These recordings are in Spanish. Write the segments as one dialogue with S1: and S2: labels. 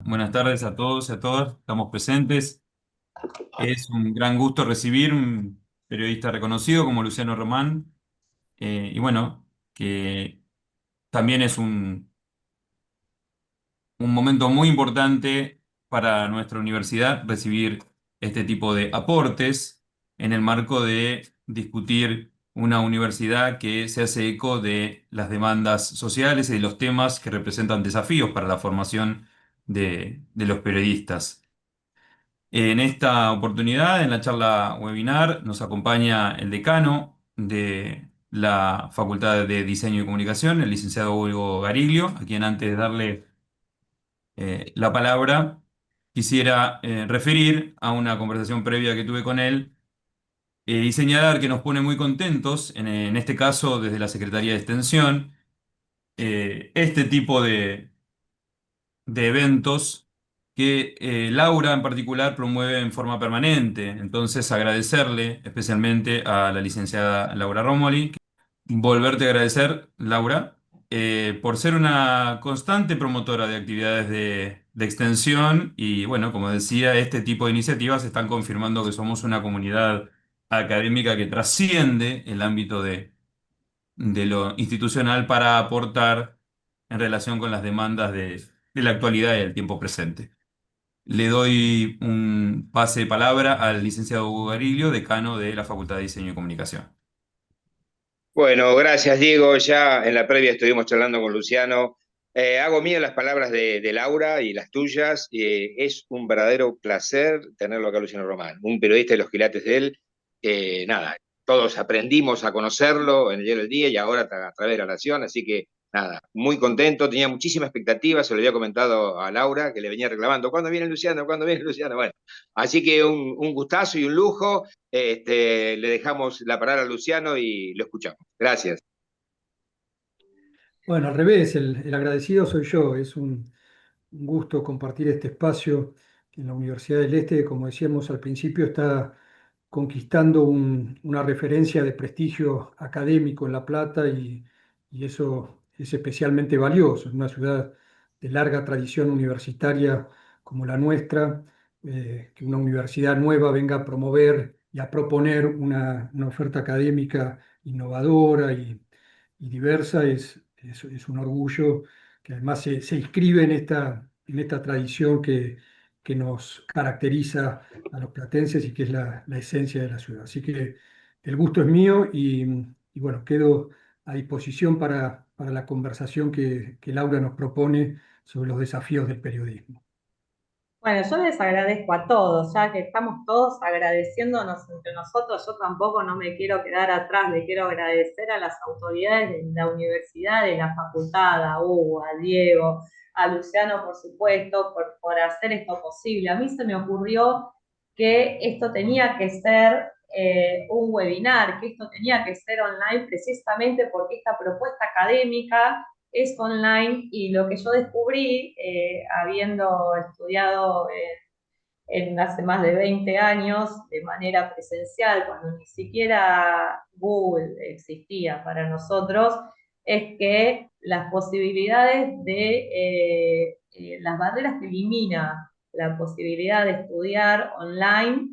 S1: Buenas tardes a todos y a todas. Estamos presentes. Es un gran gusto recibir un periodista reconocido como Luciano Román. Y bueno, que también es un momento muy importante para nuestra universidad recibir este tipo de aportes en el marco de discutir una universidad que se hace eco de las demandas sociales y de los temas que representan desafíos para la formación de los periodistas. En esta oportunidad, en la charla webinar, nos acompaña el decano de la Facultad de Diseño y Comunicación, el licenciado Hugo Gariglio, a quien antes de darle la palabra, quisiera referir a una conversación previa que tuve con él y señalar que nos pone muy contentos, en este caso desde la Secretaría de Extensión, este tipo de eventos que Laura en particular promueve en forma permanente. Entonces, agradecerle especialmente a la licenciada Laura Romoli. Volverte a agradecer, Laura, por ser una constante promotora de actividades de extensión y, bueno, como decía, este tipo de iniciativas están confirmando que somos una comunidad académica que trasciende el ámbito de lo institucional para aportar en relación con las demandas de la actualidad y del tiempo presente. Le doy un pase de palabra al licenciado Hugo Garillo, decano de la Facultad de Diseño y Comunicación.
S2: Bueno, gracias Diego. Ya en la previa estuvimos charlando con Luciano. Hago mías las palabras de Laura y las tuyas. Es un verdadero placer tenerlo acá, Luciano Román, un periodista de los quilates de él. Nada, todos aprendimos a conocerlo en el día del día y ahora a través de la Nación, así que nada, muy contento, tenía muchísima expectativa, se lo había comentado a Laura, que le venía reclamando, ¿cuándo viene Luciano? ¿Cuándo viene Luciano? Bueno, así que un gustazo y un lujo. Le dejamos la palabra a Luciano y lo escuchamos. Gracias.
S3: Bueno, al revés, el agradecido soy yo. Es un gusto compartir este espacio en la Universidad del Este, que, como decíamos al principio, está conquistando una referencia de prestigio académico en La Plata y eso es especialmente valioso en una ciudad de larga tradición universitaria como la nuestra, que una universidad nueva venga a promover y a proponer una oferta académica innovadora y diversa es un orgullo que además se inscribe en esta tradición que nos caracteriza a los platenses y que es la esencia de la ciudad. Así que el gusto es mío y bueno, quedo a disposición para la conversación que Laura nos propone sobre los desafíos del periodismo.
S4: Bueno, yo les agradezco a todos, ya que estamos todos agradeciéndonos entre nosotros. Yo tampoco no me quiero quedar atrás, le quiero agradecer a las autoridades de la universidad, de la facultad, a Hugo, a Diego, a Luciano, por supuesto, por hacer esto posible. A mí se me ocurrió que esto tenía que ser un webinar, que esto tenía que ser online precisamente porque esta propuesta académica es online y lo que yo descubrí, habiendo estudiado en hace más de 20 años de manera presencial, cuando ni siquiera Google existía para nosotros, es que las posibilidades las barreras que elimina la posibilidad de estudiar online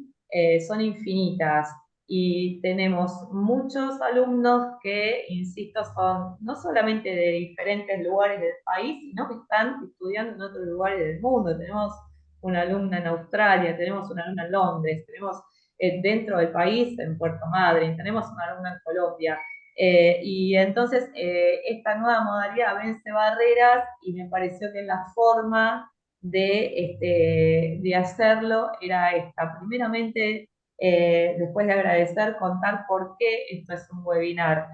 S4: son infinitas y tenemos muchos alumnos que, insisto, son no solamente de diferentes lugares del país, sino que están estudiando en otros lugares del mundo. Tenemos una alumna en Australia, tenemos una alumna en Londres, tenemos dentro del país en Puerto Madryn, tenemos una alumna en Colombia. Y entonces esta nueva modalidad vence barreras y me pareció que la forma de hacerlo era esta. Primeramente, después de agradecer, contar por qué esto es un webinar.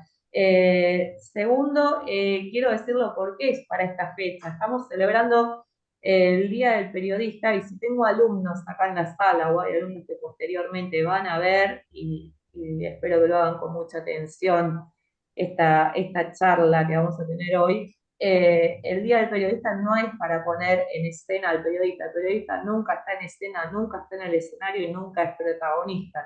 S4: Segundo, quiero decirlo por qué es para esta fecha. Estamos celebrando el Día del Periodista y si tengo alumnos acá en la sala o hay alumnos que posteriormente van a ver y espero que lo hagan con mucha atención esta charla que vamos a tener hoy, el Día del Periodista no es para poner en escena al periodista. El periodista nunca está en escena, nunca está en el escenario y nunca es protagonista.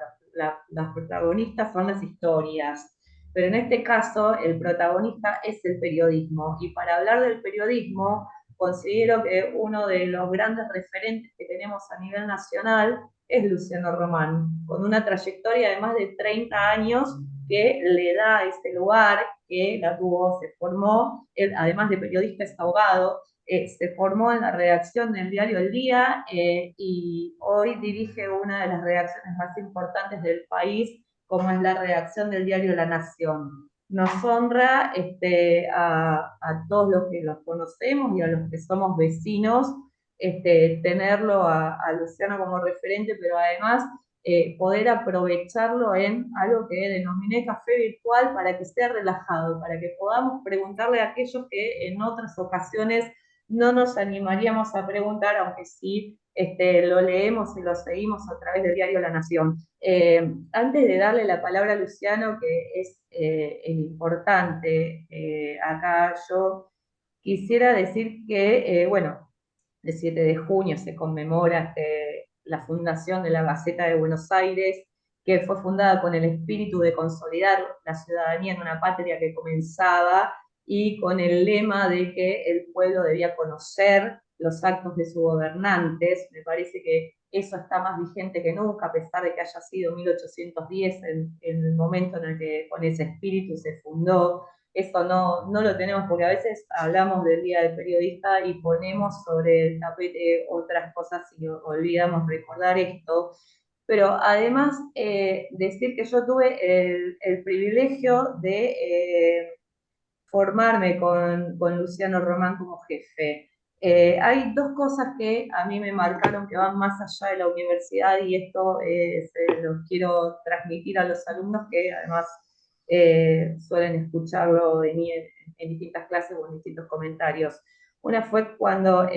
S4: Los protagonistas son las historias. Pero en este caso, el protagonista es el periodismo. Y para hablar del periodismo, considero que uno de los grandes referentes que tenemos a nivel nacional es Luciano Román, con una trayectoria de más de 30 años que le da ese lugar, que la tuvo, se formó, él, además de periodista, es abogado, se formó en la redacción del diario El Día y hoy dirige una de las redacciones más importantes del país, como es la redacción del diario La Nación. Nos honra a todos los que los conocemos y a los que somos vecinos tenerlo a Luciano como referente, pero además poder aprovecharlo en algo que denominé café virtual para que sea relajado, para que podamos preguntarle a aquellos que en otras ocasiones no nos animaríamos a preguntar, aunque sí lo leemos y lo seguimos a través del diario La Nación. Antes de darle la palabra a Luciano, que es importante, acá yo quisiera decir que, bueno, el 7 de junio se conmemora la fundación de la Gaceta de Buenos Aires, que fue fundada con el espíritu de consolidar la ciudadanía en una patria que comenzaba y con el lema de que el pueblo debía conocer los actos de sus gobernantes. Me parece que eso está más vigente que nunca, a pesar de que haya sido 1810 en el momento en el que con ese espíritu se fundó. Eso no lo tenemos porque a veces hablamos del Día del Periodista y ponemos sobre el tapete otras cosas y olvidamos recordar esto. Pero además, decir que yo tuve el privilegio de formarme con Luciano Román como jefe. Hay dos cosas que a mí me marcaron que van más allá de la universidad y esto se lo quiero transmitir a los alumnos que además suelen escucharlo de mí en distintas clases o en distintos comentarios. Una fue cuando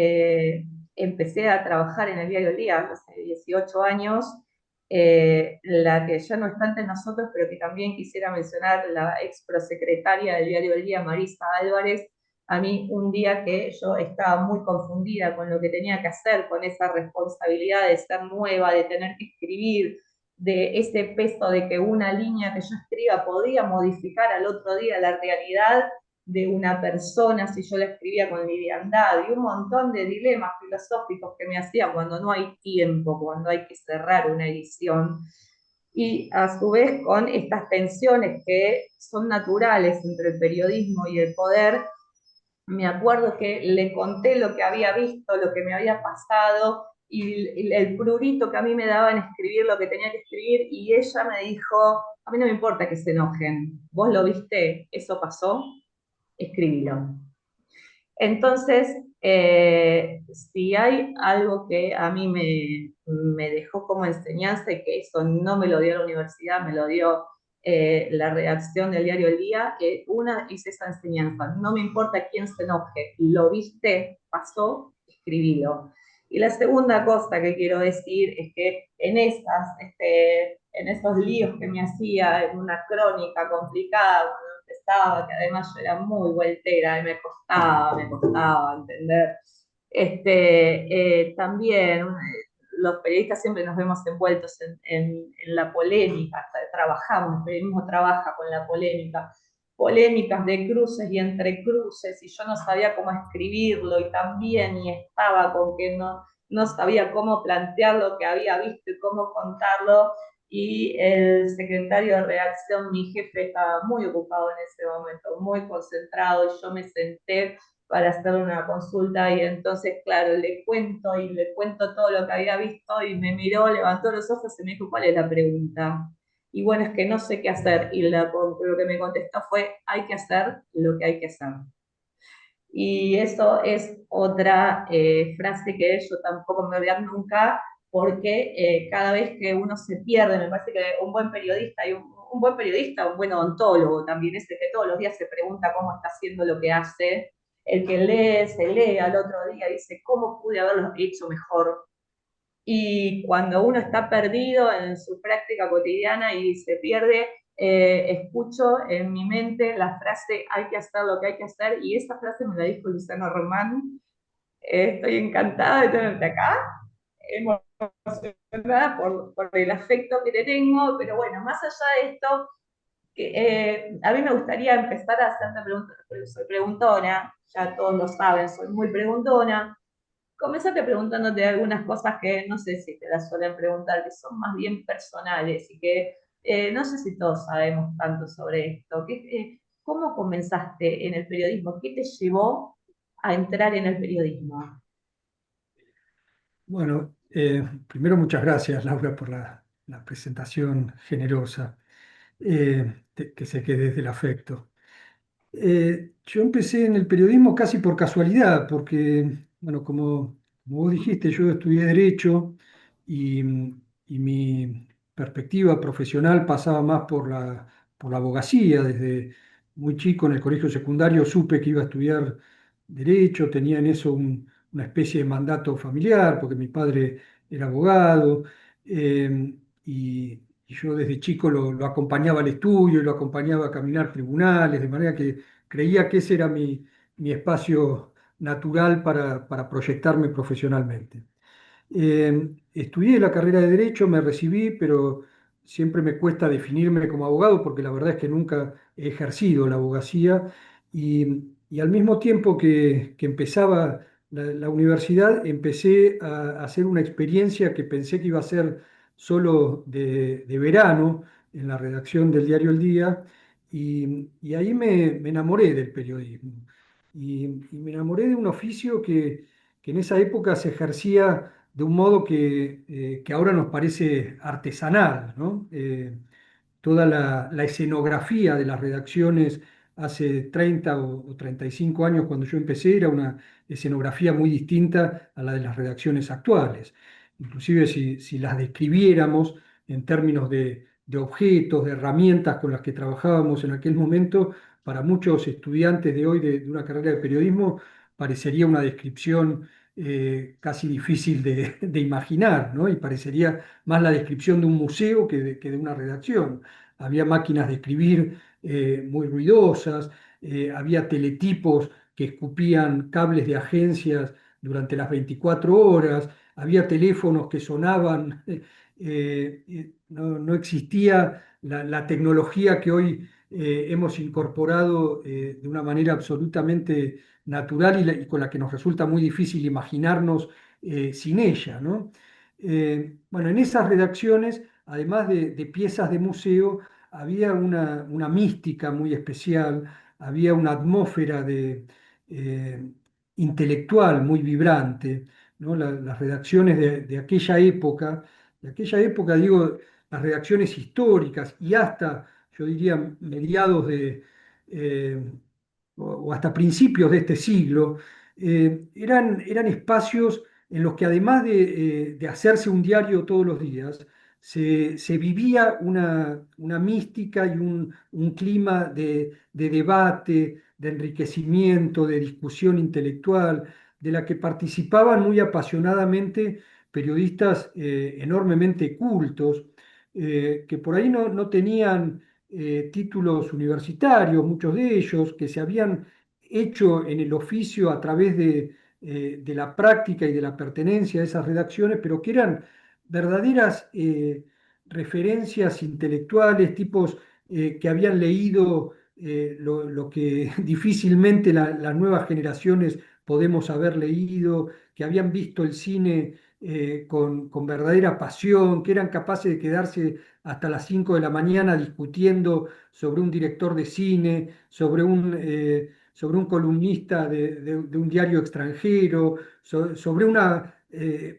S4: empecé a trabajar en el diario El Día, hace 18 años, la que ya no está entre nosotros, pero que también quisiera mencionar, la ex prosecretaria del diario El Día, Marisa Álvarez. A mí un día que yo estaba muy confundida con lo que tenía que hacer, con esa responsabilidad de ser nueva, de tener que escribir, de ese peso de que una línea que yo escriba podía modificar al otro día la realidad de una persona si yo la escribía con liviandad, y un montón de dilemas filosóficos que me hacía cuando no hay tiempo, cuando hay que cerrar una edición, y a su vez con estas tensiones que son naturales entre el periodismo y el poder. Me acuerdo que le conté lo que había visto, lo que me había pasado y el prurito que a mí me daba en escribir lo que tenía que escribir, y ella me dijo, a mí no me importa que se enojen, vos lo viste, eso pasó, escribilo. Entonces, si hay algo que a mí me dejó como enseñanza, y que eso no me lo dio la universidad, me lo dio la redacción del diario El Día, una es esa enseñanza, no me importa quién se enoje, lo viste, pasó, escribilo. Y la segunda cosa que quiero decir es que en esos líos que me hacía, en una crónica complicada, estaba, que además yo era muy vueltera y me costaba entender. También los periodistas siempre nos vemos envueltos en la polémica, trabajamos, el periodismo trabaja con la polémica, polémicas de cruces y entre cruces, y yo no sabía cómo escribirlo, y también, y estaba con que no sabía cómo plantear lo que había visto y cómo contarlo, y el secretario de redacción, mi jefe, estaba muy ocupado en ese momento, muy concentrado, y yo me senté para hacer una consulta, y entonces, claro, le cuento todo lo que había visto, y me miró, levantó los ojos y me dijo, ¿cuál es la pregunta? Y bueno, es que no sé qué hacer, y lo que me contestó fue, hay que hacer lo que hay que hacer. Y eso es otra frase que yo tampoco me voy a olvidar nunca, porque cada vez que uno se pierde, me parece que un buen periodista, y un buen periodista, un buen odontólogo también, ese que todos los días se pregunta cómo está haciendo lo que hace, el que lee, se lee al otro día y dice, ¿cómo pude haberlo hecho mejor? Y cuando uno está perdido en su práctica cotidiana y se pierde, escucho en mi mente la frase, hay que hacer lo que hay que hacer, y esa frase me la dijo Luciano Román. Estoy encantada de tenerte acá, emocionada por el afecto que te tengo, pero bueno, más allá de esto, A mí me gustaría empezar a hacerte preguntas, porque soy preguntona, ya todos lo saben, soy muy preguntona. Comenzate preguntándote algunas cosas que no sé si te las suelen preguntar, que son más bien personales y que no sé si todos sabemos tanto sobre esto. ¿Cómo comenzaste en el periodismo? ¿Qué te llevó a entrar en el periodismo?
S3: Bueno, primero muchas gracias, Laura, por la presentación generosa, que sé que desde el afecto. Yo empecé en el periodismo casi por casualidad, porque, bueno, como vos dijiste, yo estudié Derecho y, y mi perspectiva profesional pasaba más por la abogacía. Desde muy chico en el colegio secundario supe que iba a estudiar Derecho, tenía en eso una especie de mandato familiar, porque mi padre era abogado, y yo desde chico lo acompañaba al estudio y lo acompañaba a caminar tribunales, de manera que creía que ese era mi espacio natural para proyectarme profesionalmente. Estudié la carrera de Derecho, me recibí, pero siempre me cuesta definirme como abogado porque la verdad es que nunca he ejercido la abogacía y al mismo tiempo que empezaba la universidad, empecé a hacer una experiencia que pensé que iba a ser solo de verano en la redacción del diario El Día y ahí me enamoré del periodismo y me enamoré de un oficio que en esa época se ejercía de un modo que ahora nos parece artesanal, ¿no? Toda la escenografía de las redacciones hace 30 o 35 años cuando yo empecé era una escenografía muy distinta a la de las redacciones actuales. Inclusive si las describiéramos en términos de objetos, de herramientas con las que trabajábamos en aquel momento, para muchos estudiantes de hoy de una carrera de periodismo parecería una descripción casi difícil de imaginar, ¿no? Y parecería más la descripción de un museo que de una redacción. Había máquinas de escribir muy ruidosas, había teletipos que escupían cables de agencias durante las 24 horas, había teléfonos que sonaban, no existía la tecnología que hoy hemos incorporado de una manera absolutamente natural y con la que nos resulta muy difícil imaginarnos sin ella, ¿no? Bueno, en esas redacciones, además de piezas de museo, había una mística muy especial, había una atmósfera eh, intelectual muy vibrante, ¿no? Las redacciones de aquella época, digo, las redacciones históricas y hasta, yo diría, mediados eh, o hasta principios de este siglo, eran espacios en los que además de hacerse un diario todos los días, se vivía una mística y un clima de debate, de enriquecimiento, de discusión intelectual, de la que participaban muy apasionadamente periodistas enormemente cultos, que por ahí no tenían títulos universitarios, muchos de ellos, que se habían hecho en el oficio a través de la práctica y de la pertenencia a esas redacciones, pero que eran verdaderas referencias intelectuales, tipos que habían leído lo que difícilmente las nuevas generaciones podemos haber leído, que habían visto el cine con verdadera pasión, que eran capaces de quedarse hasta las 5 de la mañana discutiendo sobre un director de cine, sobre un columnista de un diario extranjero, sobre una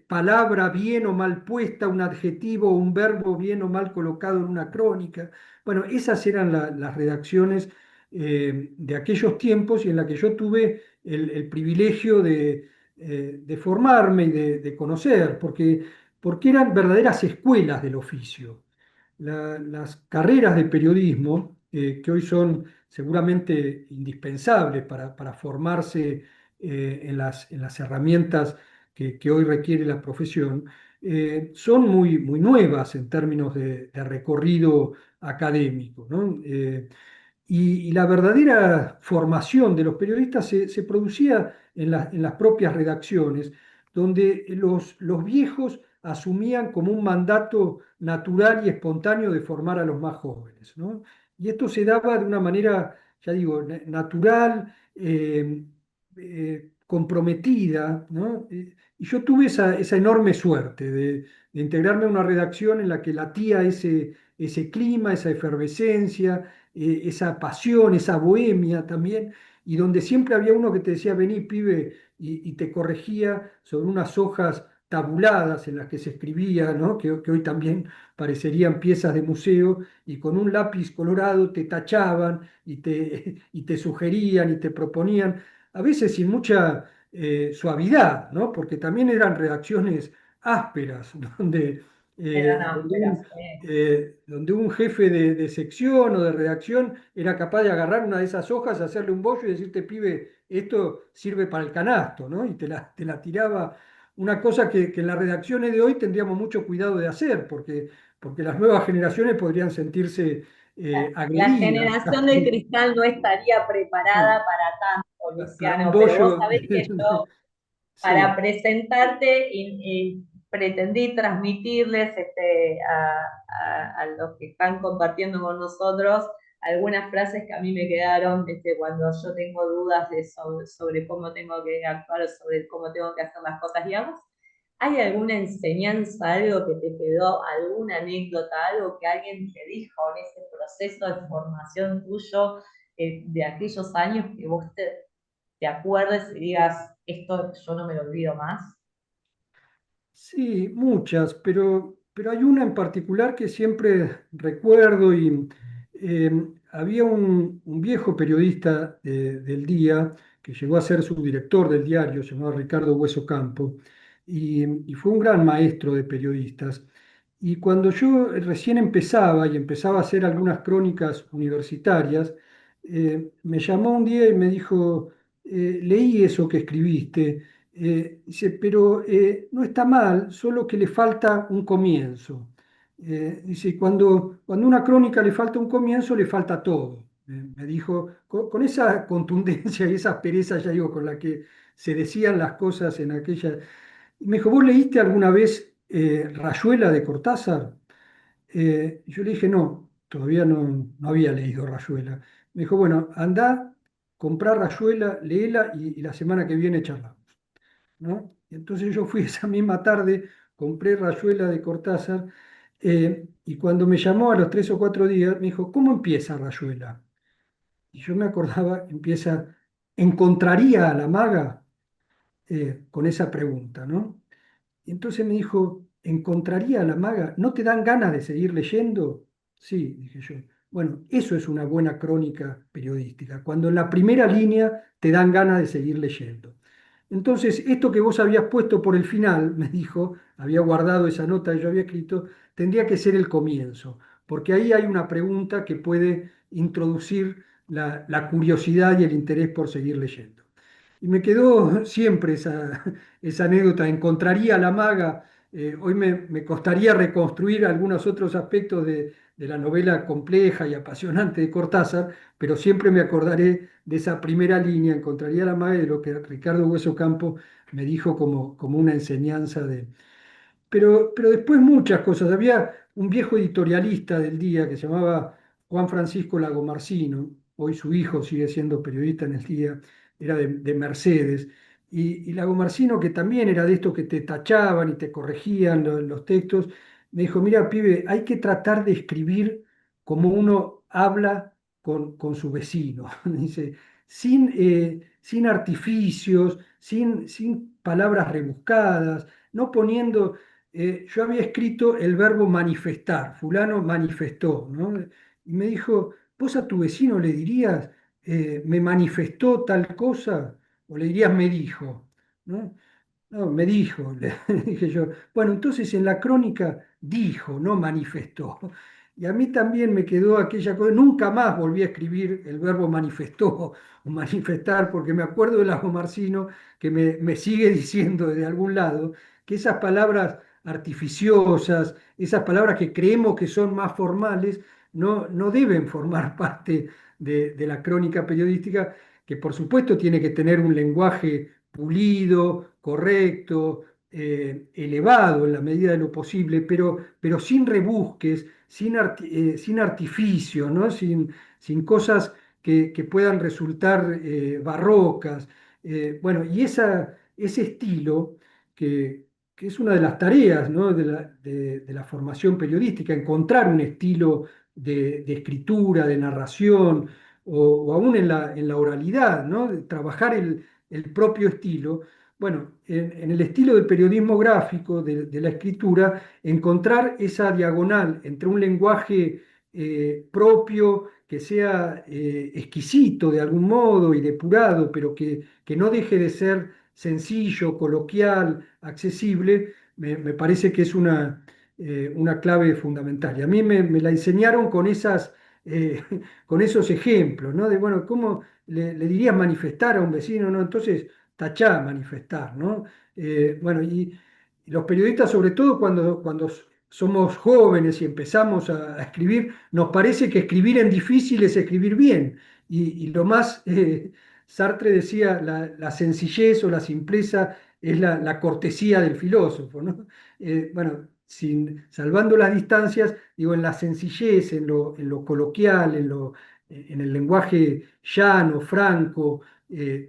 S3: palabra bien o mal puesta, un adjetivo o un verbo bien o mal colocado en una crónica. Bueno, esas eran las redacciones de aquellos tiempos y en la que yo tuve el privilegio de formarme y de conocer, porque eran verdaderas escuelas del oficio. Las carreras de periodismo, que hoy son seguramente indispensables para formarse en las herramientas que hoy requiere la profesión, son muy nuevas en términos de recorrido académico, ¿no? Y la verdadera formación de los periodistas se producía en las propias redacciones, donde los viejos asumían como un mandato natural y espontáneo de formar a los más jóvenes, ¿no? y esto se daba de una manera, ya digo, natural, comprometida, ¿no? Y yo tuve esa enorme suerte de integrarme a una redacción en la que latía ese clima, esa efervescencia, esa pasión, esa bohemia también, y donde siempre había uno que te decía, vení, pibe, y te corregía sobre unas hojas tabuladas en las que se escribía, ¿no? Que hoy también parecerían piezas de museo, y con un lápiz colorado te tachaban y te sugerían y te proponían, a veces sin mucha suavidad, ¿no? Porque también eran redacciones ásperas, donde,
S4: Eran
S3: donde
S4: ásperas.
S3: donde un jefe de sección o de redacción era capaz de agarrar una de esas hojas, hacerle un bollo y decirte, pibe, esto sirve para el canasto, ¿no? Y te la tiraba, una cosa que en las redacciones de hoy tendríamos mucho cuidado de hacer, porque las nuevas generaciones podrían sentirse
S4: La
S3: agredidas.
S4: generación de cristal no estaría preparada para tanto,
S3: Para un
S4: Luciano, pero vos
S3: bollo.
S4: sabés que yo
S3: Sí.
S4: para presentarte pretendí transmitirles a los que están compartiendo con nosotros algunas frases que a mí me quedaron cuando yo tengo dudas sobre cómo tengo que actuar, sobre cómo tengo que hacer las cosas. Digamos, ¿hay alguna enseñanza, algo que te quedó, alguna anécdota, algo que alguien te dijo en ese proceso de formación tuyo de aquellos años que vos te acuerdes y digas, esto yo no me lo olvido más?
S3: Sí, muchas, pero hay una en particular que siempre recuerdo y había un viejo periodista del día que llegó a ser subdirector del diario, se llamaba Ricardo Hueso Campo, y fue un gran maestro de periodistas. Y cuando yo recién empezaba y empezaba a hacer algunas crónicas universitarias, me llamó un día y me dijo, leí eso que escribiste. Dice, pero no está mal, solo que le falta un comienzo. Dice, cuando una crónica le falta un comienzo, le falta todo. Me dijo, con esa contundencia y esa aspereza, ya digo, con la que se decían las cosas en aquella. Y me dijo, ¿vos leíste alguna vez Rayuela de Cortázar? Y yo le dije, no, todavía no había leído Rayuela. Me dijo, bueno, anda, comprá Rayuela, léela y la semana que viene charlamos, ¿no? Y entonces yo fui esa misma tarde, compré Rayuela de Cortázar, y cuando me llamó a los 3 o 4 días, me dijo, ¿cómo empieza Rayuela? Y yo me acordaba, empieza, ¿encontraría a la maga? Con esa pregunta, ¿no? Y entonces me dijo, ¿encontraría a la maga? ¿No te dan ganas de seguir leyendo? Sí, dije yo. Bueno, eso es una buena crónica periodística, cuando en la primera línea te dan ganas de seguir leyendo. Entonces, esto que vos habías puesto por el final, me dijo, había guardado esa nota que yo había escrito, tendría que ser el comienzo, porque ahí hay una pregunta que puede introducir la curiosidad y el interés por seguir leyendo. Y me quedó siempre esa anécdota, encontraría a la maga. Hoy me costaría reconstruir algunos otros aspectos de la novela compleja y apasionante de Cortázar, pero siempre me acordaré de esa primera línea, encontraría a la maga, y de lo que Ricardo Hueso Campo me dijo como una enseñanza pero después muchas cosas. Había un viejo editorialista del día que se llamaba Juan Francisco Lagomarsino, hoy su hijo sigue siendo periodista en el día, era de Mercedes. Y Lagomarsino, que también era de estos que te tachaban y te corregían los textos, me dijo, mira, pibe, hay que tratar de escribir como uno habla con su vecino. Dice, sin artificios, sin palabras rebuscadas, no poniendo yo había escrito el verbo manifestar, fulano manifestó, ¿no? Y me dijo, ¿vos a tu vecino le dirías, me manifestó tal cosa? ¿O le dirías, me dijo? ¿No? No, me dijo, le dije yo. Bueno, entonces en la crónica dijo, no manifestó. Y a mí también me quedó aquella cosa, nunca más volví a escribir el verbo manifestó o manifestar, porque me acuerdo de Lago Marcino que me sigue diciendo de algún lado que esas palabras artificiosas, esas palabras que creemos que son más formales, no deben formar parte de la crónica periodística, que por supuesto tiene que tener un lenguaje pulido, correcto, elevado en la medida de lo posible, pero sin rebusques, sin artificio, ¿no? Sin cosas que puedan resultar barrocas. Bueno, y ese estilo, que es una de las tareas, ¿no? de la formación periodística, encontrar un estilo de escritura, de narración, o aún en la oralidad, ¿no? De trabajar el propio estilo. Bueno, en el estilo del periodismo gráfico, de la escritura, encontrar esa diagonal entre un lenguaje propio que sea exquisito de algún modo y depurado, pero que no deje de ser sencillo, coloquial, accesible, me parece que es una clave fundamental. Y a mí me la enseñaron eh, con esos ejemplos, ¿no? De, bueno, ¿cómo le dirías manifestar a un vecino? ¿No? Entonces, tachá manifestar, ¿no? Bueno, y los periodistas, sobre todo cuando somos jóvenes y empezamos a escribir, nos parece que escribir en difícil es escribir bien. Y lo más, Sartre decía, la sencillez o la simpleza es la cortesía del filósofo, ¿no? Bueno, salvando las distancias, digo, en la sencillez, en lo coloquial, en el lenguaje llano, franco,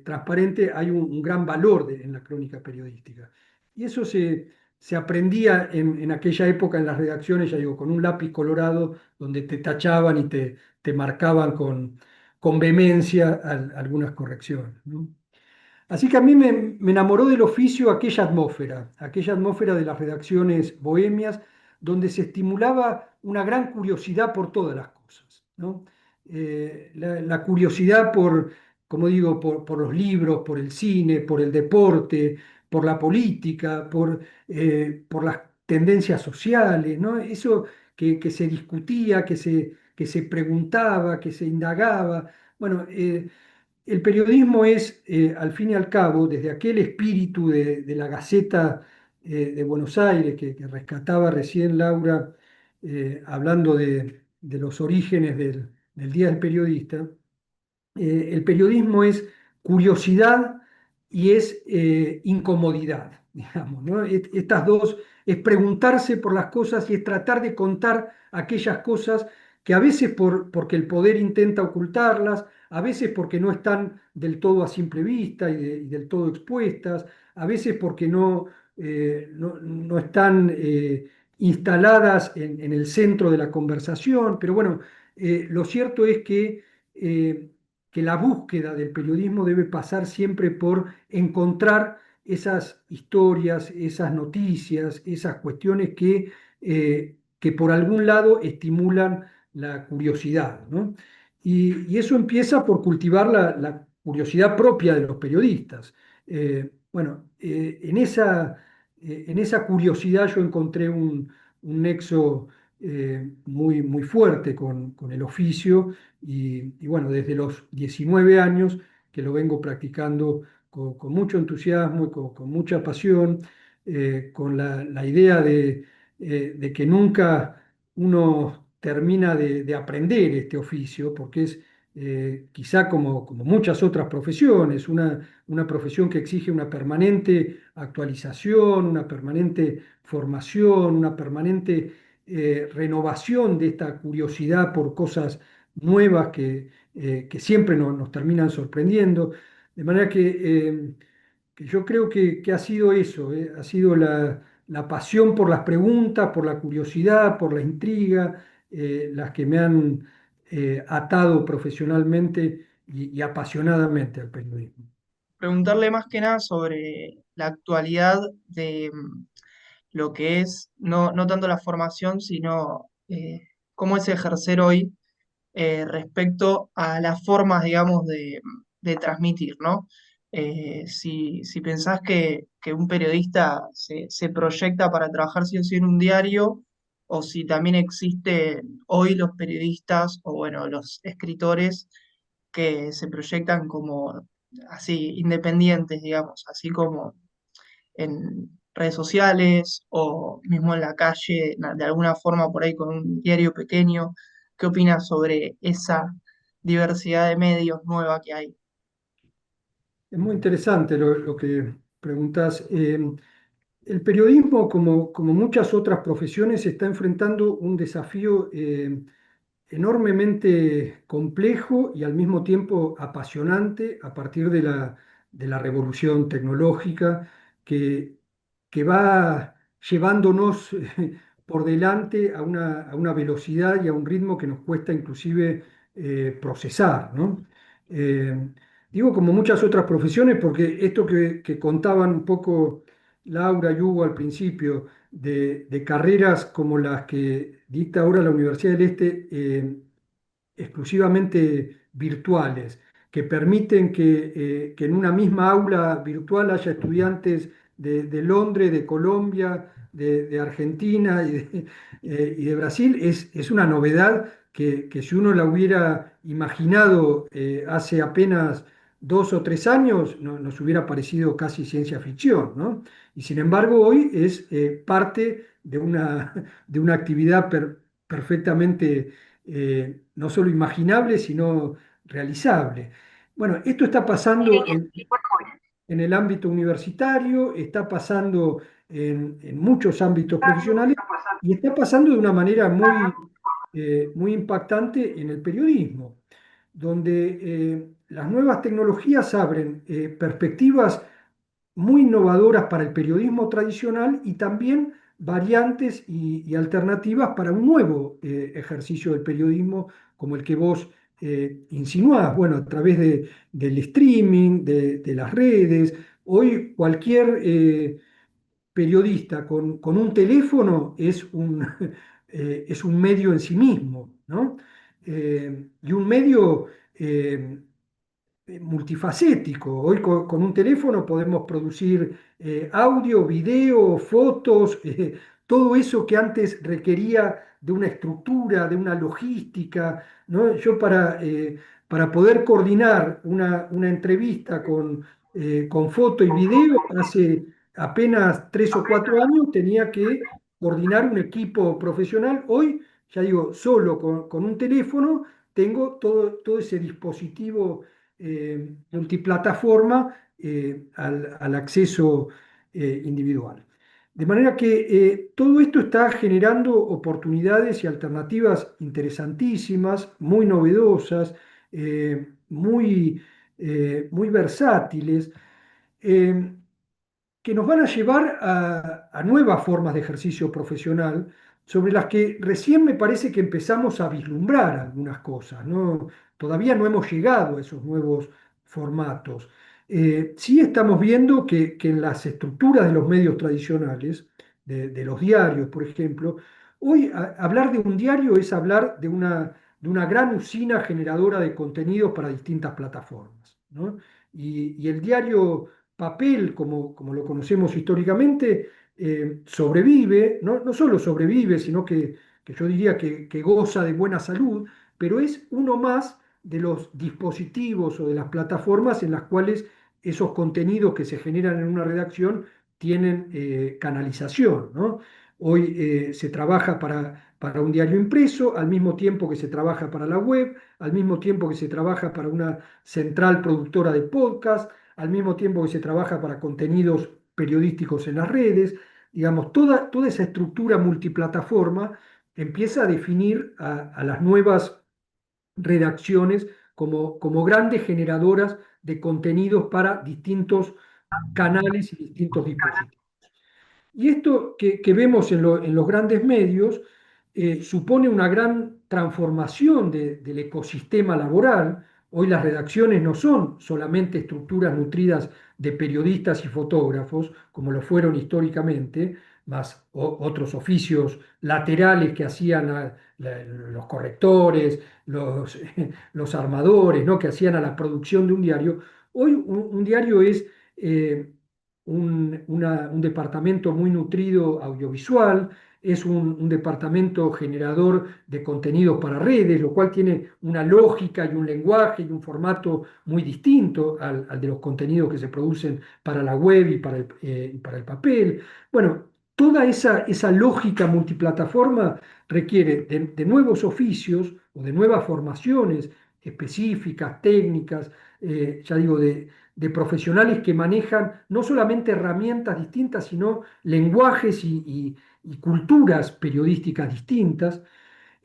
S3: transparente, hay un gran valor en la crónica periodística. Y eso se aprendía en aquella época en las redacciones, ya digo, con un lápiz colorado donde te tachaban y te marcaban con vehemencia algunas correcciones, ¿no? Así que a mí me enamoró del oficio aquella atmósfera de las redacciones bohemias, donde se estimulaba una gran curiosidad por todas las cosas, ¿no? La curiosidad como digo, por los libros, por el cine, por el deporte, por la política, por las tendencias sociales, ¿no? Eso que se discutía, que se preguntaba, que se indagaba. Bueno, el periodismo es, al fin y al cabo, desde aquel espíritu de la Gaceta de Buenos Aires, que rescataba recién Laura, hablando de los orígenes del Día del Periodista. El periodismo es curiosidad y es incomodidad, digamos, ¿no? Estas dos es preguntarse por las cosas y es tratar de contar aquellas cosas que a veces porque el poder intenta ocultarlas, a veces porque no están del todo a simple vista y del todo expuestas, a veces porque no están instaladas en el centro de la conversación, pero bueno, lo cierto es que la búsqueda del periodismo debe pasar siempre por encontrar esas historias, esas noticias, esas cuestiones que por algún lado estimulan la curiosidad, ¿no? Y eso empieza por cultivar la curiosidad propia de los periodistas. Bueno, en esa curiosidad yo encontré un nexo muy, muy fuerte con el oficio y bueno, desde los 19 años que lo vengo practicando con mucho entusiasmo y con mucha pasión, con la idea de que nunca uno termina de aprender este oficio, porque es quizá como muchas otras profesiones, una profesión que exige una permanente actualización, una permanente formación, una permanente renovación de esta curiosidad por cosas nuevas que siempre nos terminan sorprendiendo. De manera que yo creo que ha sido eso, ha sido la pasión por las preguntas, por la curiosidad, por la intriga, las que me han atado profesionalmente y apasionadamente al periodismo.
S5: Preguntarle más que nada sobre la actualidad de lo que es, no tanto la formación, sino cómo es ejercer hoy respecto a las formas, digamos, de transmitir, ¿no? Si pensás que un periodista se proyecta para trabajar sí o sí en un diario, o si también existen hoy los periodistas, o bueno, los escritores que se proyectan como así, independientes, digamos, así como en redes sociales o mismo en la calle, de alguna forma por ahí con un diario pequeño. ¿Qué opinas sobre esa diversidad de medios nueva que hay?
S3: Es muy interesante lo que preguntas. el periodismo, como muchas otras profesiones, está enfrentando un desafío enormemente complejo y al mismo tiempo apasionante a partir de la revolución tecnológica que, que va llevándonos por delante a una velocidad y a un ritmo que nos cuesta inclusive procesar, ¿no? Eh, Digo como muchas otras profesiones porque esto que contaban un poco Laura y Hugo al principio, de carreras como las que dicta ahora la Universidad del Este, exclusivamente virtuales, que permiten que en una misma aula virtual haya estudiantes de Londres, de Colombia, de Argentina y de Brasil, es una novedad que si uno la hubiera imaginado hace apenas 2 o 3 años, nos hubiera parecido casi ciencia ficción, ¿no? Y sin embargo, hoy es parte de una actividad perfectamente no solo imaginable, sino realizable. Bueno, esto está pasando en el ámbito universitario, está pasando en muchos ámbitos profesionales y está pasando de una manera muy impactante en el periodismo, donde las nuevas tecnologías abren perspectivas muy innovadoras para el periodismo tradicional y también variantes y alternativas para un nuevo ejercicio del periodismo como el que vos insinuás, bueno, a través del streaming, de las redes. Hoy cualquier periodista con un teléfono es un medio en sí mismo, ¿no? Y un medio multifacético. Hoy con un teléfono podemos producir audio, video, fotos, todo eso que antes requería de una estructura, de una logística, ¿no? Yo para poder coordinar una entrevista con foto y video, hace apenas 3 o 4 años tenía que coordinar un equipo profesional. Hoy, ya digo, solo con un teléfono tengo todo ese dispositivo multiplataforma al acceso individual. De manera que todo esto está generando oportunidades y alternativas interesantísimas, muy novedosas, muy versátiles, eh, que nos van a llevar a nuevas formas de ejercicio profesional, sobre las que recién me parece que empezamos a vislumbrar algunas cosas, ¿no? Todavía no hemos llegado a esos nuevos formatos. Sí estamos viendo que en las estructuras de los medios tradicionales, de los diarios, por ejemplo, hoy hablar de un diario es hablar de una gran usina generadora de contenidos para distintas plataformas, ¿no? Y el diario papel, como lo conocemos históricamente, sobrevive, no solo sobrevive, sino que yo diría que goza de buena salud, pero es uno más de los dispositivos o de las plataformas en las cuales esos contenidos que se generan en una redacción tienen canalización, ¿no? Hoy se trabaja para un diario impreso, al mismo tiempo que se trabaja para la web, al mismo tiempo que se trabaja para una central productora de podcast, al mismo tiempo que se trabaja para contenidos periodísticos en las redes. Digamos, toda esa estructura multiplataforma empieza a definir a las nuevas redacciones como grandes generadoras de contenidos para distintos canales y distintos dispositivos. Y esto que vemos en los grandes medios supone una gran transformación del ecosistema laboral. Hoy las redacciones no son solamente estructuras nutridas de periodistas y fotógrafos, como lo fueron históricamente, más otros oficios laterales que hacían los correctores, los armadores, ¿no? Que hacían a la producción de un diario. Hoy un diario es un departamento muy nutrido audiovisual, es un departamento generador de contenidos para redes, lo cual tiene una lógica y un lenguaje y un formato muy distinto al de los contenidos que se producen para la web y para el papel. Bueno, toda esa lógica multiplataforma requiere de nuevos oficios o de nuevas formaciones específicas, técnicas, ya digo, de profesionales que manejan no solamente herramientas distintas, sino lenguajes y culturas periodísticas distintas.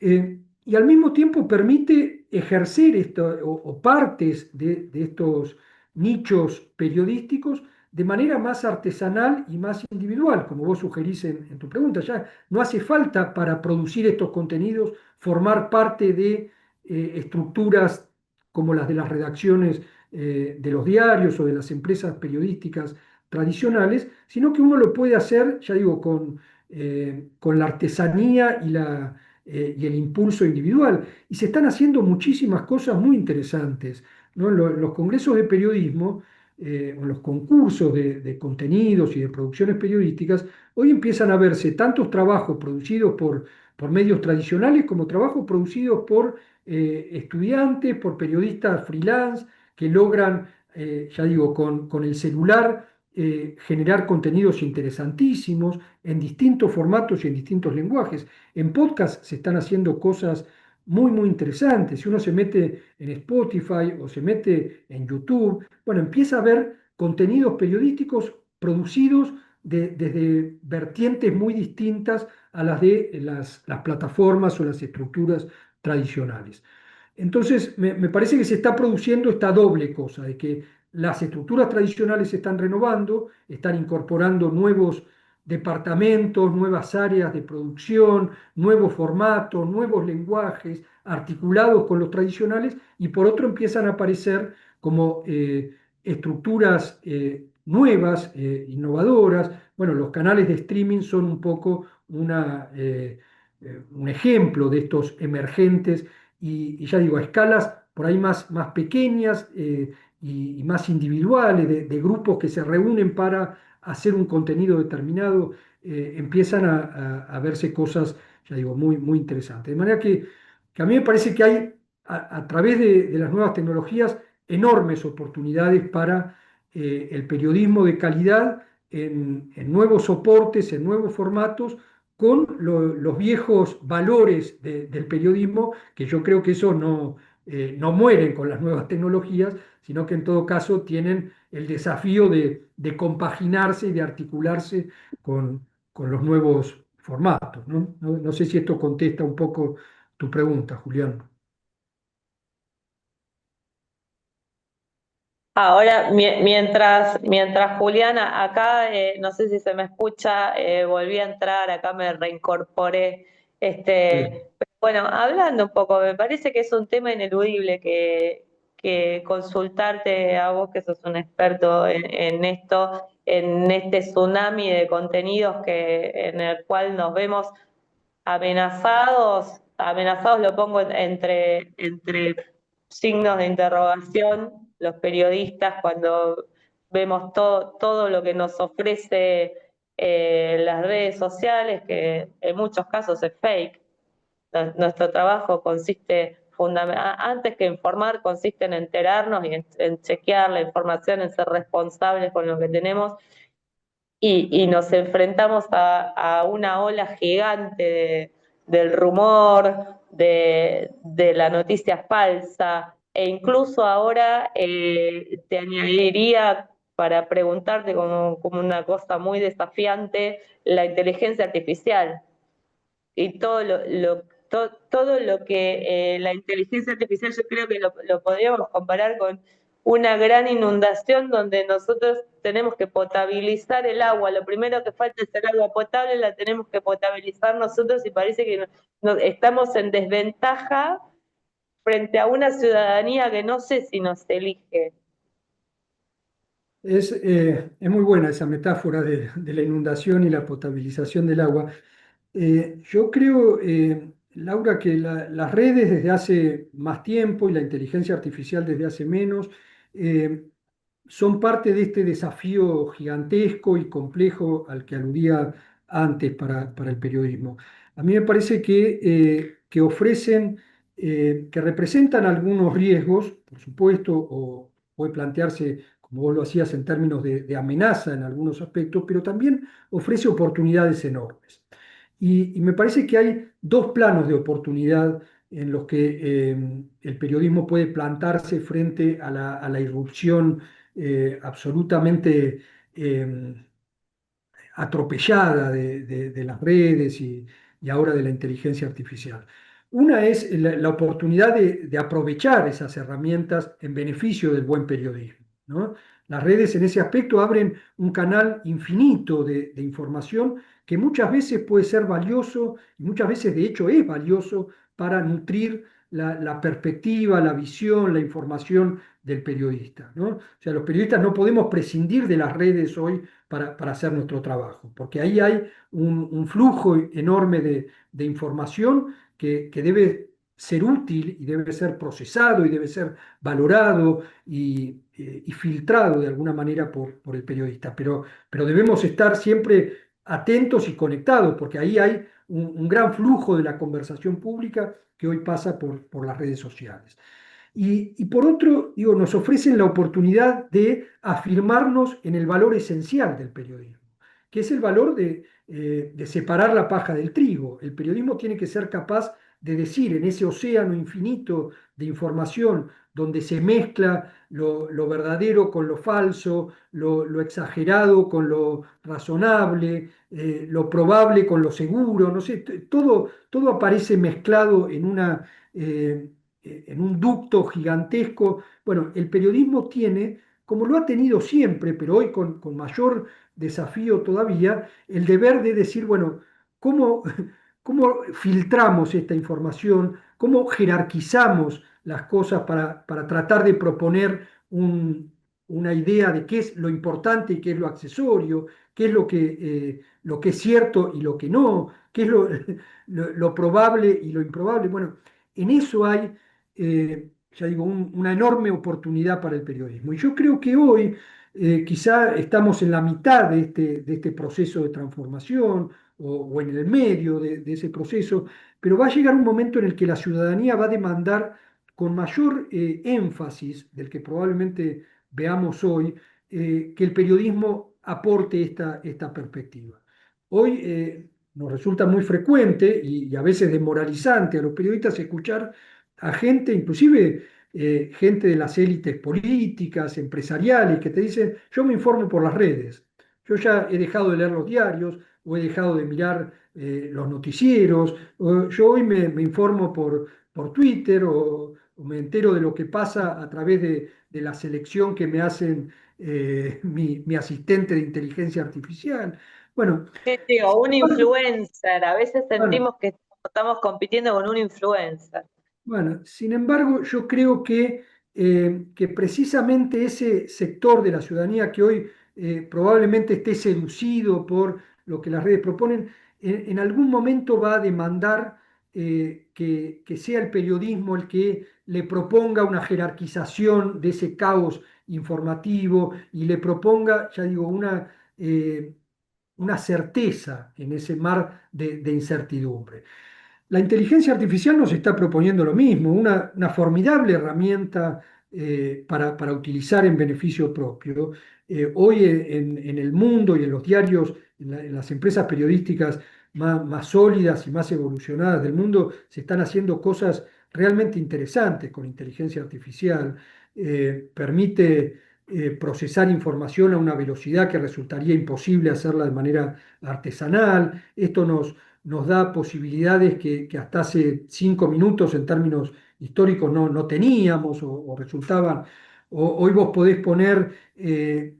S3: Y al mismo tiempo permite ejercer esto, o partes de estos nichos periodísticos de manera más artesanal y más individual, como vos sugerís en tu pregunta. Ya no hace falta para producir estos contenidos formar parte de estructuras como las de las redacciones de los diarios o de las empresas periodísticas tradicionales, sino que uno lo puede hacer, ya digo, con la artesanía y el impulso individual. Y se están haciendo muchísimas cosas muy interesantes, ¿no? Los congresos de periodismo, o los concursos de contenidos y de producciones periodísticas, hoy empiezan a verse tantos trabajos producidos por medios tradicionales como trabajos producidos por estudiantes, por periodistas freelance que logran, ya digo, con el celular generar contenidos interesantísimos en distintos formatos y en distintos lenguajes. En podcast se están haciendo cosas muy, muy interesantes. Si uno se mete en Spotify o se mete en YouTube, bueno, empieza a ver contenidos periodísticos producidos desde vertientes muy distintas a las de las plataformas o las estructuras tradicionales. Entonces, me parece que se está produciendo esta doble cosa, de que las estructuras tradicionales se están renovando, están incorporando nuevos departamentos, nuevas áreas de producción, nuevos formatos, nuevos lenguajes articulados con los tradicionales, y por otro empiezan a aparecer como estructuras nuevas, innovadoras. Bueno, los canales de streaming son un poco un ejemplo de estos emergentes y ya digo, a escalas por ahí más pequeñas y más individuales, de grupos que se reúnen para hacer un contenido determinado, empiezan a verse cosas, ya digo, muy, muy interesantes. De manera que a mí me parece que hay, a través de las nuevas tecnologías, enormes oportunidades para el periodismo de calidad en nuevos soportes, en nuevos formatos, con los viejos valores del periodismo, que yo creo que eso no mueren con las nuevas tecnologías, sino que en todo caso tienen el desafío de compaginarse y de articularse con los nuevos formatos, ¿no? No sé si esto contesta un poco tu pregunta, Julián.
S4: Ahora, mientras Juliana, acá, no sé si se me escucha, volví a entrar, acá me reincorporé.
S3: Sí.
S4: Pero bueno, hablando un poco, me parece que es un tema ineludible que consultarte a vos, que sos un experto en esto, en este tsunami de contenidos en el cual nos vemos amenazados lo pongo entre signos de interrogación, los periodistas, cuando vemos todo lo que nos ofrece las redes sociales, que en muchos casos es fake. Nuestro trabajo consiste, antes que informar, consiste en enterarnos y en chequear la información, en ser responsables con lo que tenemos y nos enfrentamos a una ola gigante del rumor, de la noticia falsa, e incluso ahora te añadiría para preguntarte como una cosa muy desafiante, la inteligencia artificial y todo lo que la inteligencia artificial, yo creo que lo podríamos comparar con una gran inundación donde nosotros tenemos que potabilizar el agua. Lo primero que falta es el agua potable, la tenemos que potabilizar nosotros y parece que estamos en desventaja frente a una ciudadanía que no sé si nos elige.
S3: Es muy buena esa metáfora de la inundación y la potabilización del agua. Yo creo, Laura, que las redes desde hace más tiempo y la inteligencia artificial desde hace menos eh, son parte de este desafío gigantesco y complejo al que aludía antes para el periodismo. A mí me parece que ofrecen, que representan algunos riesgos, por supuesto, o puede plantearse, como vos lo hacías, en términos de amenaza en algunos aspectos, pero también ofrece oportunidades enormes. Y me parece que hay dos planos de oportunidad en los que el periodismo puede plantarse frente a la irrupción absolutamente eh, atropellada de las redes y ahora de la inteligencia artificial. Una es la oportunidad de aprovechar esas herramientas en beneficio del buen periodismo, ¿no? Las redes en ese aspecto abren un canal infinito de información que muchas veces puede ser valioso y muchas veces de hecho es valioso para nutrir la perspectiva, la visión, la información del periodista, ¿no? O sea, los periodistas no podemos prescindir de las redes hoy para hacer nuestro trabajo, porque ahí hay un flujo enorme de información que debe ser útil y debe ser procesado y debe ser valorado y filtrado de alguna manera por el periodista. Pero debemos estar siempre atentos y conectados, porque ahí hay un gran flujo de la conversación pública que hoy pasa por las redes sociales. Y por otro, digo, nos ofrecen la oportunidad de afirmarnos en el valor esencial del periodismo, que es el valor de separar la paja del trigo. El periodismo tiene que ser capaz de decir en ese océano infinito de información donde se mezcla lo verdadero con lo falso, lo exagerado con lo razonable, lo probable con lo seguro, no sé, todo aparece mezclado eh, en un ducto gigantesco. Bueno, el periodismo tiene, como lo ha tenido siempre, pero hoy con mayor desafío todavía, el deber de decir, bueno, ¿cómo, cómo filtramos esta información? ¿Cómo jerarquizamos las cosas para tratar de proponer una idea de qué es lo importante y qué es lo accesorio, qué es lo que es cierto y lo que no, qué es lo probable y lo improbable? Bueno, en eso hay, ya digo, una enorme oportunidad para el periodismo. Y yo creo que hoy quizá estamos en la mitad de este proceso de transformación o en el medio de ese proceso, pero va a llegar un momento en el que la ciudadanía va a demandar con mayor énfasis del que probablemente veamos hoy, que el periodismo aporte esta perspectiva. Hoy nos resulta muy frecuente y a veces desmoralizante a los periodistas escuchar a gente, inclusive gente de las élites políticas, empresariales, que te dicen, yo me informo por las redes, yo ya he dejado de leer los diarios o he dejado de mirar los noticieros, o yo hoy me informo por Twitter o me entero de lo que pasa a través de la selección que me hacen mi asistente de inteligencia artificial. Bueno,
S4: Sí, sí, o un influencer. A veces
S3: bueno,
S4: sentimos que estamos compitiendo con un influencer.
S3: Bueno, sin embargo, yo creo que precisamente ese sector de la ciudadanía que hoy probablemente esté seducido por lo que las redes proponen, en algún momento va a demandar que sea el periodismo el que le proponga una jerarquización de ese caos informativo y le proponga, ya digo, una certeza en ese mar de incertidumbre. La inteligencia artificial nos está proponiendo lo mismo, una formidable herramienta para utilizar en beneficio propio. Hoy en el mundo y en los diarios, en las empresas periodísticas más sólidas y más evolucionadas del mundo, se están haciendo cosas realmente interesantes con inteligencia artificial. Permite procesar información a una velocidad que resultaría imposible hacerla de manera artesanal. Esto nos da posibilidades que hasta hace 5 minutos en términos históricos no teníamos o resultaban. Hoy vos podés poner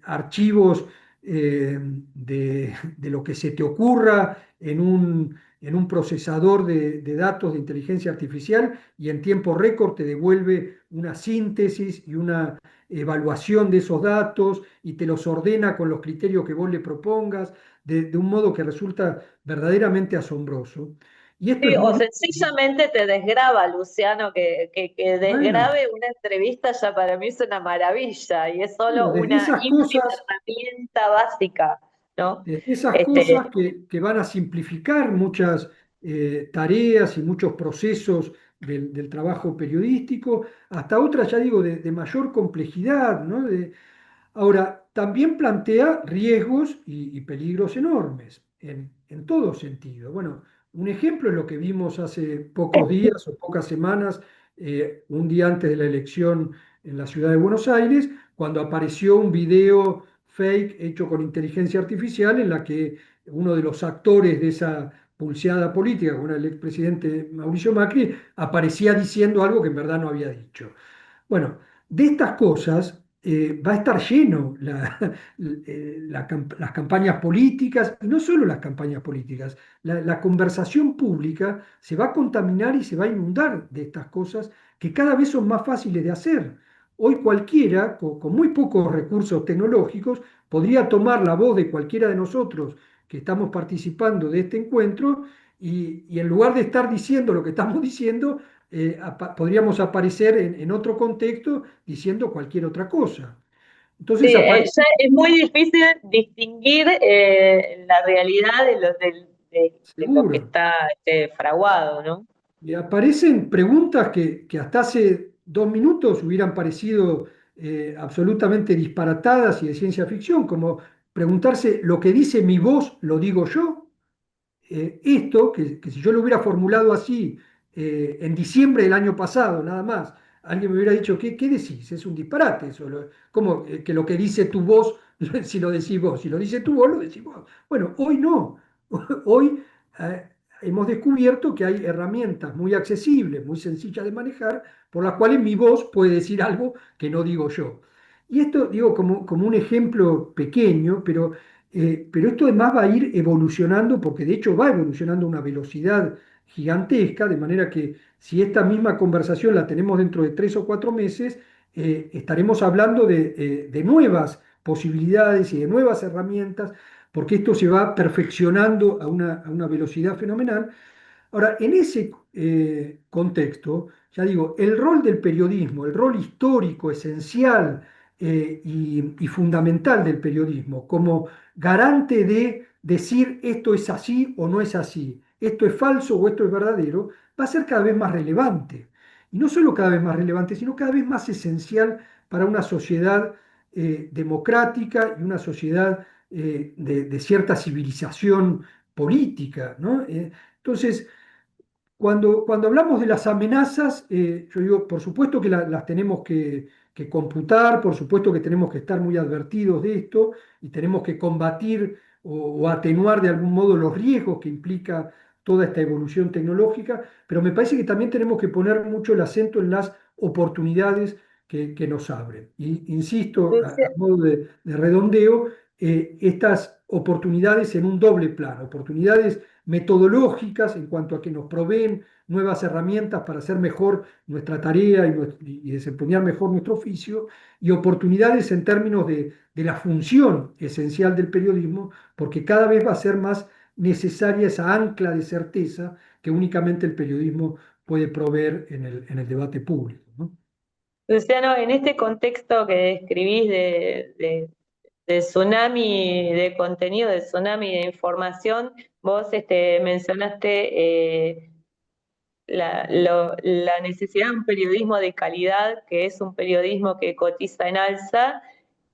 S3: archivos de lo que se te ocurra en un procesador de datos de inteligencia artificial y en tiempo récord te devuelve una síntesis y una evaluación de esos datos y te los ordena con los criterios que vos le propongas de un modo que resulta verdaderamente asombroso. Y esto
S4: Sí,
S3: es
S4: o
S3: muy
S4: sencillamente te desgraba, Luciano, que
S3: bueno.
S4: desgrabe una entrevista ya para mí es una maravilla y es
S3: Bueno,
S4: solo
S3: desde
S4: una
S3: esas
S4: ínfima
S3: cosas,
S4: herramienta básica, ¿no?
S3: desde esas
S4: Este,
S3: cosas que van a simplificar muchas tareas y muchos procesos del trabajo periodístico, hasta otras, ya digo, de mayor complejidad, ¿no? Ahora, también plantea riesgos y peligros enormes en todo sentido. Bueno, Un ejemplo es lo que vimos hace pocos días o pocas semanas, un día antes de la elección en la ciudad de Buenos Aires, cuando apareció un video fake hecho con inteligencia artificial en la que uno de los actores de esa pulseada política, como era el expresidente Mauricio Macri, aparecía diciendo algo que en verdad no había dicho. Bueno, de estas cosas va a estar lleno las campañas políticas, y no solo las campañas políticas, la conversación pública se va a contaminar y se va a inundar de estas cosas que cada vez son más fáciles de hacer. Hoy cualquiera, con muy pocos recursos tecnológicos, podría tomar la voz de cualquiera de nosotros que estamos participando de este encuentro y en lugar de estar diciendo lo que estamos diciendo, podríamos aparecer en otro contexto diciendo cualquier otra cosa.
S4: Sí,
S3: Entonces aparece,
S4: ya es muy difícil distinguir la realidad de lo que
S3: seguro,
S4: está fraguado, ¿no?
S3: y aparecen preguntas que hasta hace 2 minutos hubieran parecido absolutamente disparatadas y de ciencia ficción, como preguntarse, ¿lo que dice mi voz lo digo yo? Esto, que si yo lo hubiera formulado así en diciembre del año pasado, nada más, alguien me hubiera dicho, ¿qué decís? Es un disparate eso. ¿Cómo que lo que dice tu voz, si lo decís vos? Si lo dice tu voz, lo decís vos. Bueno, hoy no. Hoy hemos descubierto que hay herramientas muy accesibles, muy sencillas de manejar, por las cuales mi voz puede decir algo que no digo yo. Y esto digo como un ejemplo pequeño, pero esto además va a ir evolucionando, porque de hecho va evolucionando a una velocidad gigantesca, de manera que si esta misma conversación la tenemos dentro de 3 o 4 meses, estaremos hablando de nuevas posibilidades y de nuevas herramientas, porque esto se va perfeccionando a una velocidad fenomenal. Ahora, en ese contexto, ya digo, el rol del periodismo, el rol histórico, esencial y fundamental del periodismo, como garante de decir esto es así o no es así, esto es falso o esto es verdadero, va a ser cada vez más relevante. Y no solo cada vez más relevante, sino cada vez más esencial para una sociedad democrática y una sociedad de cierta civilización política, ¿no? Entonces, cuando hablamos de las amenazas, yo digo, por supuesto que las tenemos que computar, por supuesto que tenemos que estar muy advertidos de esto y tenemos que combatir o atenuar de algún modo los riesgos que implica toda esta evolución tecnológica, pero me parece que también tenemos que poner mucho el acento en las oportunidades que nos abren. Y insisto, a modo de redondeo, estas oportunidades en un doble plano, oportunidades metodológicas en cuanto a que nos proveen nuevas herramientas para hacer mejor nuestra tarea y desempeñar mejor nuestro oficio, y oportunidades en términos de la función esencial del periodismo, porque cada vez va a ser más necesaria esa ancla de certeza que únicamente el periodismo puede proveer en el debate público, ¿no?
S4: Luciano, en este contexto que describís de tsunami de contenido, de tsunami de información, vos mencionaste la necesidad de un periodismo de calidad, que es un periodismo que cotiza en alza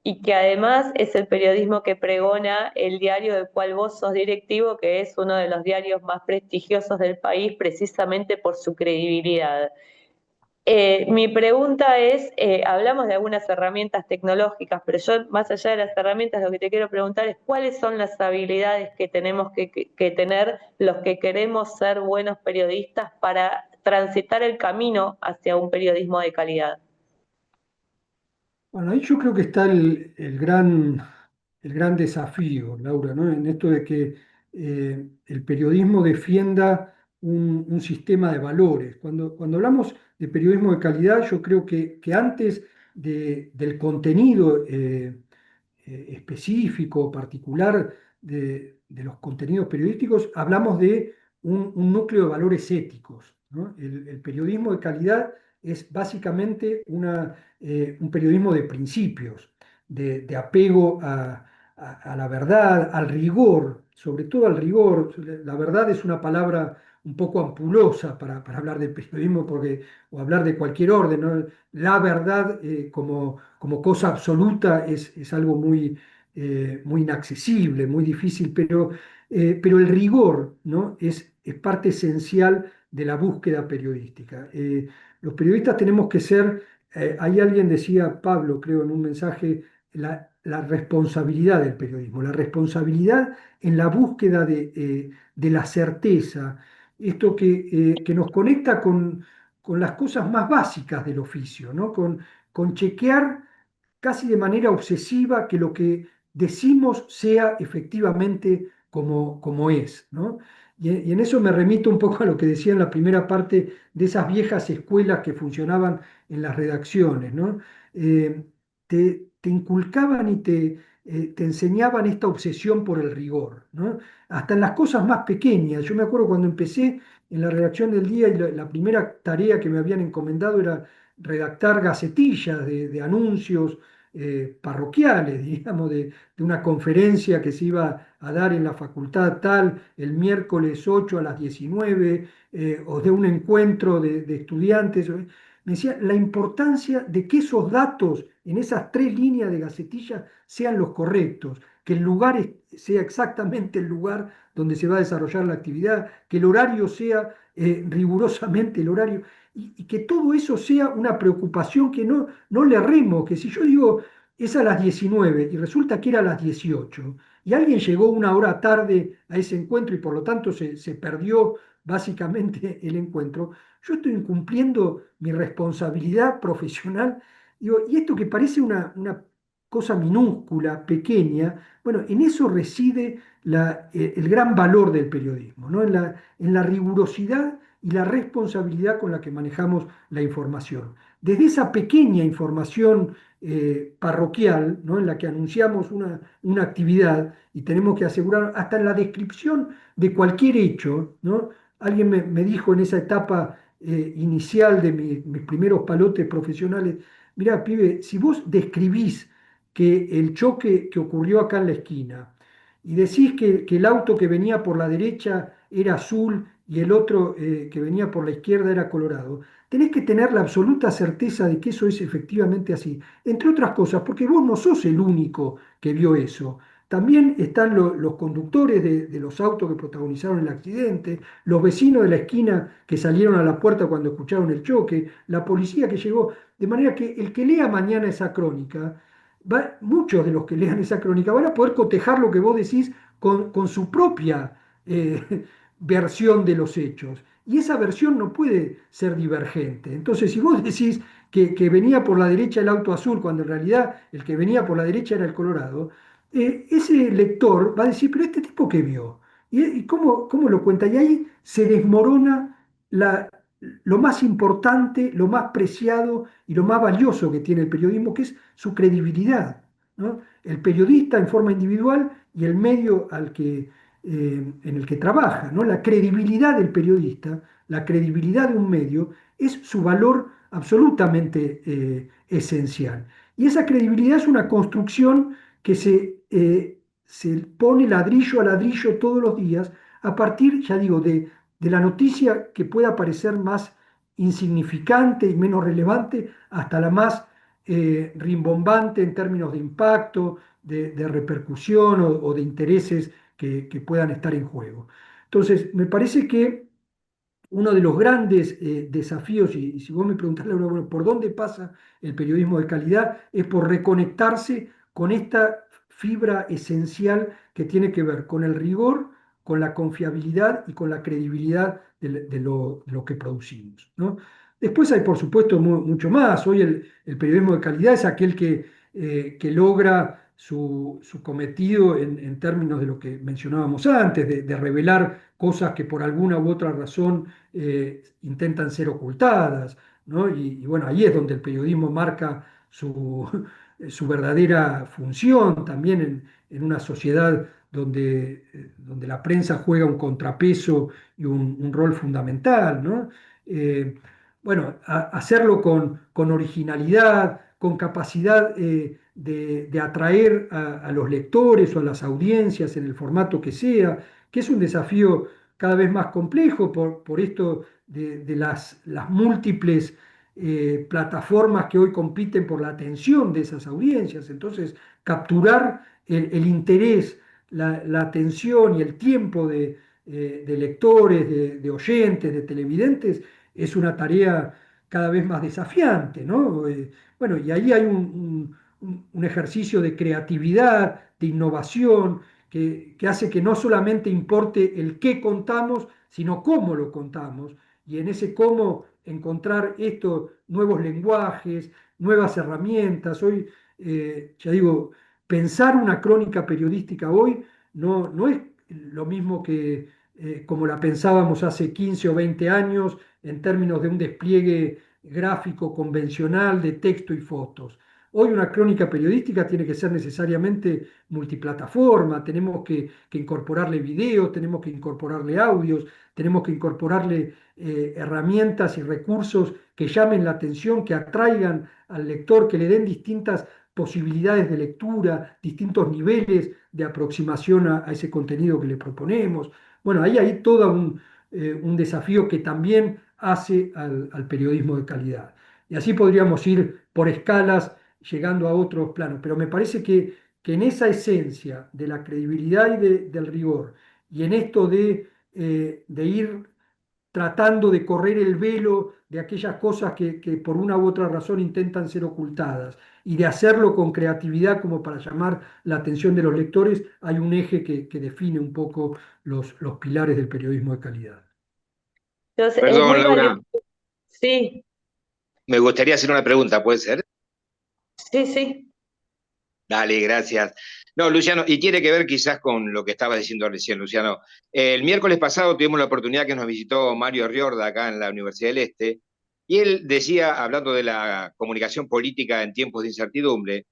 S4: y que además es el periodismo que pregona el diario del cual vos sos directivo, que es uno de los diarios más prestigiosos del país precisamente por su credibilidad. Mi pregunta es, hablamos de algunas herramientas tecnológicas, pero yo más allá de las herramientas lo que te quiero preguntar es cuáles son las habilidades que tenemos que tener los que queremos ser buenos periodistas para transitar el camino hacia un periodismo de calidad.
S3: Bueno, ahí yo creo que está el gran desafío, Laura, ¿no? En esto de que el periodismo defienda un sistema de valores. Cuando hablamos de periodismo de calidad, yo creo que antes del contenido específico, particular de los contenidos periodísticos, hablamos de un núcleo de valores éticos, ¿no? El periodismo de calidad es básicamente un periodismo de principios, de apego a la verdad, al rigor, sobre todo al rigor. La verdad es una palabra un poco ampulosa para hablar del periodismo o hablar de cualquier orden, ¿no? La verdad como cosa absoluta es algo muy inaccesible, muy difícil, pero el rigor, ¿no? es es parte esencial de la búsqueda periodística. Los periodistas tenemos que ser, ahí alguien decía, Pablo, creo, en un mensaje, la responsabilidad del periodismo, la responsabilidad en la búsqueda de la certeza, esto que nos conecta con las cosas más básicas del oficio, ¿no? Con chequear casi de manera obsesiva que lo que decimos sea efectivamente como es, ¿no? Y en eso me remito un poco a lo que decía en la primera parte de esas viejas escuelas que funcionaban en las redacciones, ¿no? Eh, te inculcaban y te enseñaban esta obsesión por el rigor, ¿no? Hasta en las cosas más pequeñas. Yo me acuerdo cuando empecé en la redacción del día y la primera tarea que me habían encomendado era redactar gacetillas de anuncios parroquiales, digamos, de una conferencia que se iba a dar en la facultad tal el miércoles 8 a las 19, o de un encuentro de estudiantes. Me decía la importancia de que esos datos en esas 3 líneas de gacetilla sean los correctos, que el lugar sea exactamente el lugar donde se va a desarrollar la actividad, que el horario sea rigurosamente el horario, y que todo eso sea una preocupación, que no le erremos, que si yo digo es a las 19 y resulta que era a las 18 y alguien llegó una hora tarde a ese encuentro y por lo tanto se perdió básicamente el encuentro, yo estoy incumpliendo mi responsabilidad profesional. Digo, y esto que parece una cosa minúscula, pequeña, bueno, en eso reside el gran valor del periodismo, ¿no? En la rigurosidad y la responsabilidad con la que manejamos la información. Desde esa pequeña información parroquial, ¿no? En la que anunciamos una actividad y tenemos que asegurar, hasta en la descripción de cualquier hecho, ¿no? Alguien me dijo en esa etapa inicial de mis primeros palotes profesionales, mirá, pibe, si vos describís que el choque que ocurrió acá en la esquina y decís que el auto que venía por la derecha era azul y el otro que venía por la izquierda era colorado, tenés que tener la absoluta certeza de que eso es efectivamente así. Entre otras cosas, porque vos no sos el único que vio eso. También están los conductores de los autos que protagonizaron el accidente, los vecinos de la esquina que salieron a la puerta cuando escucharon el choque, la policía que llegó. De manera que el que lea mañana esa crónica, muchos de los que lean esa crónica van a poder cotejar lo que vos decís con su propia versión de los hechos. Y esa versión no puede ser divergente. Entonces, si vos decís que venía por la derecha el auto azul, cuando en realidad el que venía por la derecha era el colorado, ese lector va a decir, pero este tipo que vio, y cómo lo cuenta, y ahí se desmorona lo más importante, lo más preciado y lo más valioso que tiene el periodismo, que es su credibilidad, ¿no? El periodista en forma individual y el medio en el que trabaja, ¿no? La credibilidad del periodista, la credibilidad de un medio, es su valor absolutamente esencial. Y esa credibilidad es una construcción que se pone ladrillo a ladrillo todos los días a partir, ya digo, de la noticia que pueda parecer más insignificante y menos relevante hasta la más rimbombante en términos de impacto, de repercusión o de intereses que puedan estar en juego. Entonces, me parece que uno de los grandes desafíos, y si vos me preguntás, Laura, bueno, ¿por dónde pasa el periodismo de calidad? Es por reconectarse con esta fibra esencial que tiene que ver con el rigor, con la confiabilidad y con la credibilidad de lo que producimos, ¿no? Después hay, por supuesto, mucho más. Hoy el periodismo de calidad es aquel que logra su cometido en términos de lo que mencionábamos antes, de revelar cosas que por alguna u otra razón intentan ser ocultadas, ¿no? Y bueno, ahí es donde el periodismo marca su verdadera función también en una sociedad donde la prensa juega un contrapeso y un rol fundamental, ¿no? Eh, bueno, hacerlo con originalidad, con capacidad de atraer a los lectores o a las audiencias en el formato que sea, que es un desafío cada vez más complejo por esto de las múltiples plataformas que hoy compiten por la atención de esas audiencias. Entonces, capturar el interés, la atención y el tiempo de lectores, de oyentes, de televidentes, es una tarea cada vez más desafiante, ¿no? Bueno, y ahí hay un ejercicio de creatividad, de innovación, que hace que no solamente importe el qué contamos, sino cómo lo contamos. Y en ese cómo encontrar estos nuevos lenguajes, nuevas herramientas. Hoy, ya digo, pensar una crónica periodística hoy no es lo mismo que como la pensábamos hace 15 o 20 años en términos de un despliegue gráfico convencional de texto y fotos. Hoy una crónica periodística tiene que ser necesariamente multiplataforma, tenemos que incorporarle videos, tenemos que incorporarle audios, tenemos que incorporarle herramientas y recursos que llamen la atención, que atraigan al lector, que le den distintas posibilidades de lectura, distintos niveles de aproximación a ese contenido que le proponemos. Bueno, ahí hay todo un desafío que también hace al periodismo de calidad. Y así podríamos ir por escalas llegando a otros planos, pero me parece que en esa esencia de la credibilidad y del rigor, y en esto de ir tratando de correr el velo de aquellas cosas que por una u otra razón intentan ser ocultadas y de hacerlo con creatividad como para llamar la atención de los lectores, hay un eje que define un poco los pilares del periodismo de calidad.
S4: Entonces, es
S2: Perdón,
S4: muy
S2: Laura,
S4: valioso. Sí,
S2: me gustaría hacer una pregunta, ¿puede ser?
S4: sí, sí.
S2: Dale, gracias. No, Luciano, y tiene que ver quizás con lo que estaba diciendo recién, Luciano. El miércoles pasado tuvimos la oportunidad que nos visitó Mario Riorda acá en la Universidad del Este, y él decía, hablando de la comunicación política en tiempos de incertidumbre,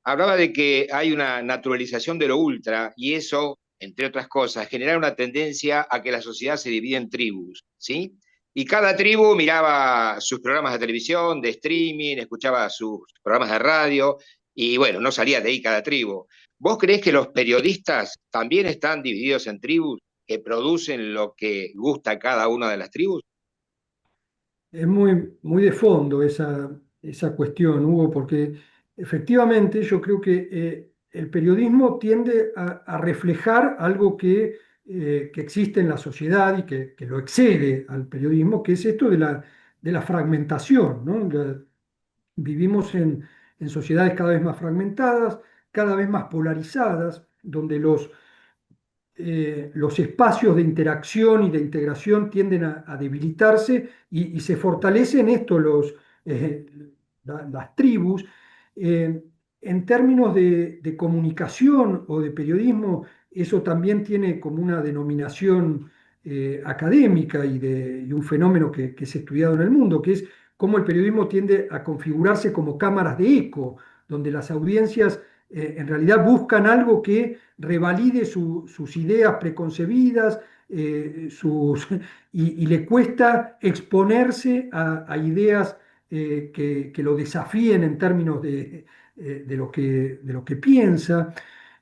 S2: hablaba de que hay una naturalización de lo ultra, y eso, entre otras cosas, genera una tendencia a que la sociedad se divide en tribus, ¿sí? Y cada tribu miraba sus programas de televisión, de streaming, escuchaba sus programas de radio, y bueno, no salía de ahí cada tribu. ¿Vos creés que los periodistas también están divididos en tribus que producen lo que gusta a cada una de las tribus?
S3: Es muy de fondo esa cuestión, Hugo, porque efectivamente yo creo que el periodismo tiende a reflejar algo que existe en la sociedad y que lo excede al periodismo, que es esto de la fragmentación, ¿no? Vivimos en sociedades cada vez más fragmentadas, cada vez más polarizadas, donde los espacios de interacción y de integración tienden a debilitarse y se fortalecen esto eh, las tribus. Eh, en términos de comunicación o de periodismo, eso también tiene como una denominación académica y un fenómeno que es estudiado en el mundo, que es cómo el periodismo tiende a configurarse como cámaras de eco, donde las audiencias en realidad buscan algo que revalide sus ideas preconcebidas y le cuesta exponerse a ideas que lo desafíen en términos de lo que piensa.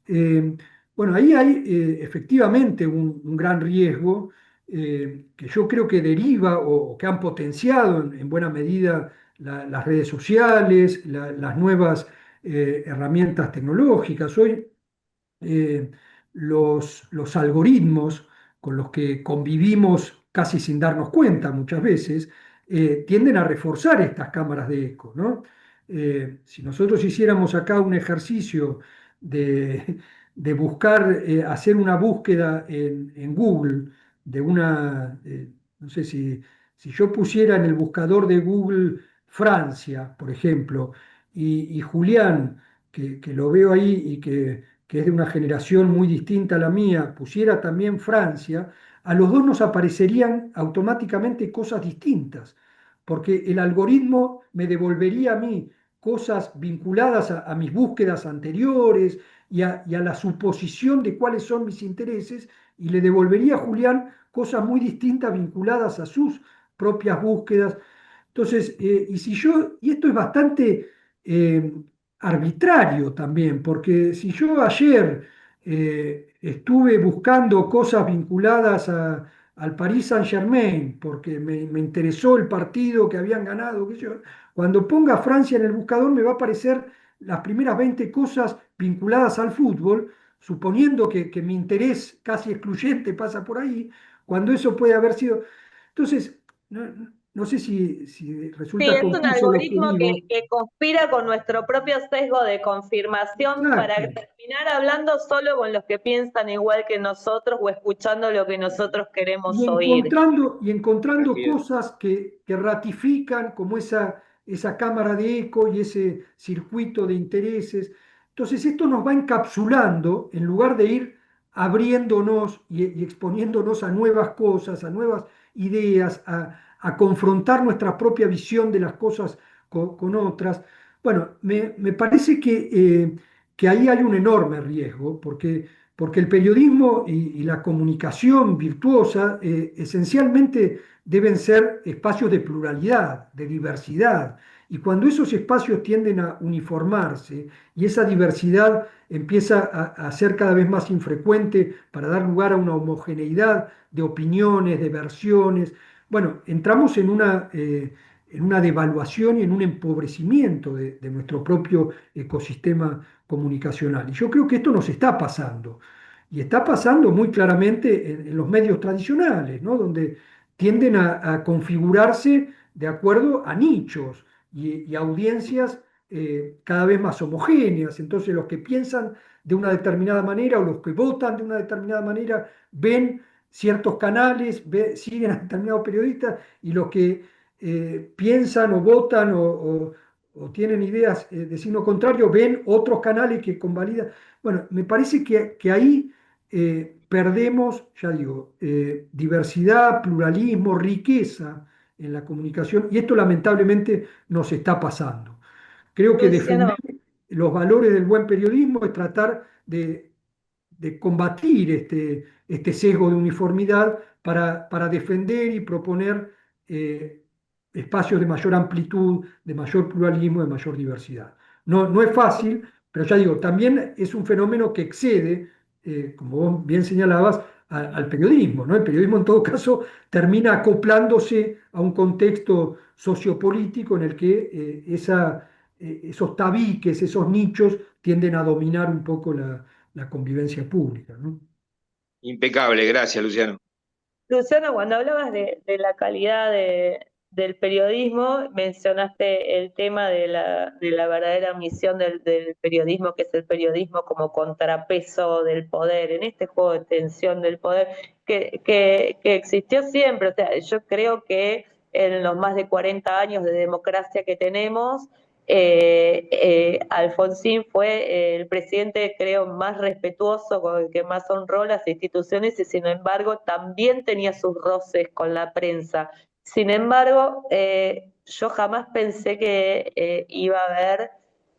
S3: Eh, bueno, ahí hay efectivamente un gran riesgo que yo creo que deriva o que han potenciado en buena medida las redes sociales, las nuevas herramientas tecnológicas. Hoy eh, los algoritmos con los que convivimos casi sin darnos cuenta muchas veces, tienden a reforzar estas cámaras de eco, ¿no? Si nosotros hiciéramos acá un ejercicio de buscar, hacer una búsqueda en Google de no sé si yo pusiera en el buscador de Google Francia, por ejemplo, y Julián, que lo veo ahí y que es de una generación muy distinta a la mía, pusiera también Francia, a los dos nos aparecerían automáticamente cosas distintas, porque el algoritmo me devolvería a mí cosas vinculadas a mis búsquedas anteriores y a la suposición de cuáles son mis intereses, y le devolvería a Julián cosas muy distintas vinculadas a sus propias búsquedas. Entonces, y esto es bastante eh, arbitrario también, porque si yo ayer estuve buscando cosas vinculadas al Paris Saint-Germain, porque me interesó el partido que habían ganado, qué sé yo, cuando ponga Francia en el buscador me va a aparecer las primeras 20 cosas vinculadas al fútbol, suponiendo que mi interés casi excluyente pasa por ahí, cuando eso puede haber sido... Entonces, no sé si
S4: Sí,
S3: resulta
S4: es un
S3: confuso lo que
S4: algoritmo
S3: digo.
S4: que conspira con nuestro propio sesgo de confirmación para
S3: Exacto.
S4: terminar hablando solo con los que piensan igual que nosotros o escuchando lo que nosotros queremos oír.
S3: Y encontrando
S2: Así es.
S3: cosas que ratifican como esa cámara de eco y ese circuito de intereses. Entonces esto nos va encapsulando en lugar de ir abriéndonos y exponiéndonos a nuevas cosas, a nuevas ideas, a confrontar nuestra propia visión de las cosas con otras. Bueno, me parece que ahí hay un enorme riesgo, porque el periodismo y la comunicación virtuosa esencialmente deben ser espacios de pluralidad, de diversidad. Y cuando esos espacios tienden a uniformarse y esa diversidad empieza a ser cada vez más infrecuente para dar lugar a una homogeneidad de opiniones, de versiones, bueno, entramos en una devaluación y en un empobrecimiento de nuestro propio ecosistema comunicacional. Y yo creo que esto nos está pasando. Y está pasando muy claramente en los medios tradicionales, ¿no? Donde tienden a configurarse de acuerdo a nichos y audiencias cada vez más homogéneas. Entonces los que piensan de una determinada manera o los que votan de una determinada manera ven ciertos canales, siguen a determinados periodistas y los que piensan o votan o tienen ideas de signo contrario ven otros canales que convalidan. Bueno, me parece que ahí perdemos, ya digo, diversidad, pluralismo, riqueza en la comunicación y esto lamentablemente nos está pasando. Creo que defender
S4: Luciano,
S3: los valores del buen periodismo es tratar de combatir este sesgo de uniformidad para defender y proponer espacios de mayor amplitud, de mayor pluralismo, de mayor diversidad. No es fácil, pero ya digo, también es un fenómeno que excede, como vos bien señalabas, al periodismo, ¿no? El periodismo en todo caso termina acoplándose a un contexto sociopolítico en el que esos tabiques, esos nichos tienden a dominar un poco la convivencia pública, ¿no?
S2: Impecable, gracias, Luciano.
S4: Luciano, cuando hablabas de la calidad del periodismo, mencionaste el tema de la verdadera misión del periodismo, que es el periodismo como contrapeso del poder, en este juego de tensión del poder, que existió siempre. O sea, yo creo que en los más de 40 años de democracia que tenemos, Alfonsín fue el presidente, creo, más respetuoso, con el que más honró las instituciones y sin embargo también tenía sus roces con la prensa. Sin embargo, yo jamás pensé que iba a haber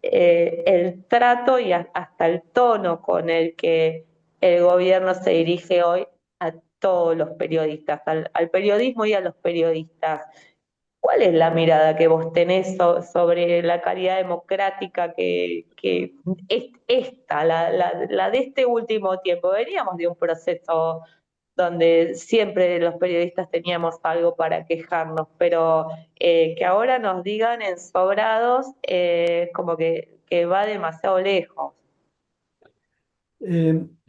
S4: el trato y hasta el tono con el que el gobierno se dirige hoy a todos los periodistas, al periodismo y a los periodistas. ¿Cuál es la mirada que vos tenés sobre la calidad democrática que es esta, la de este último tiempo? Veníamos de un proceso donde siempre los periodistas teníamos algo para quejarnos, pero que ahora nos digan ensobrados como que va demasiado lejos.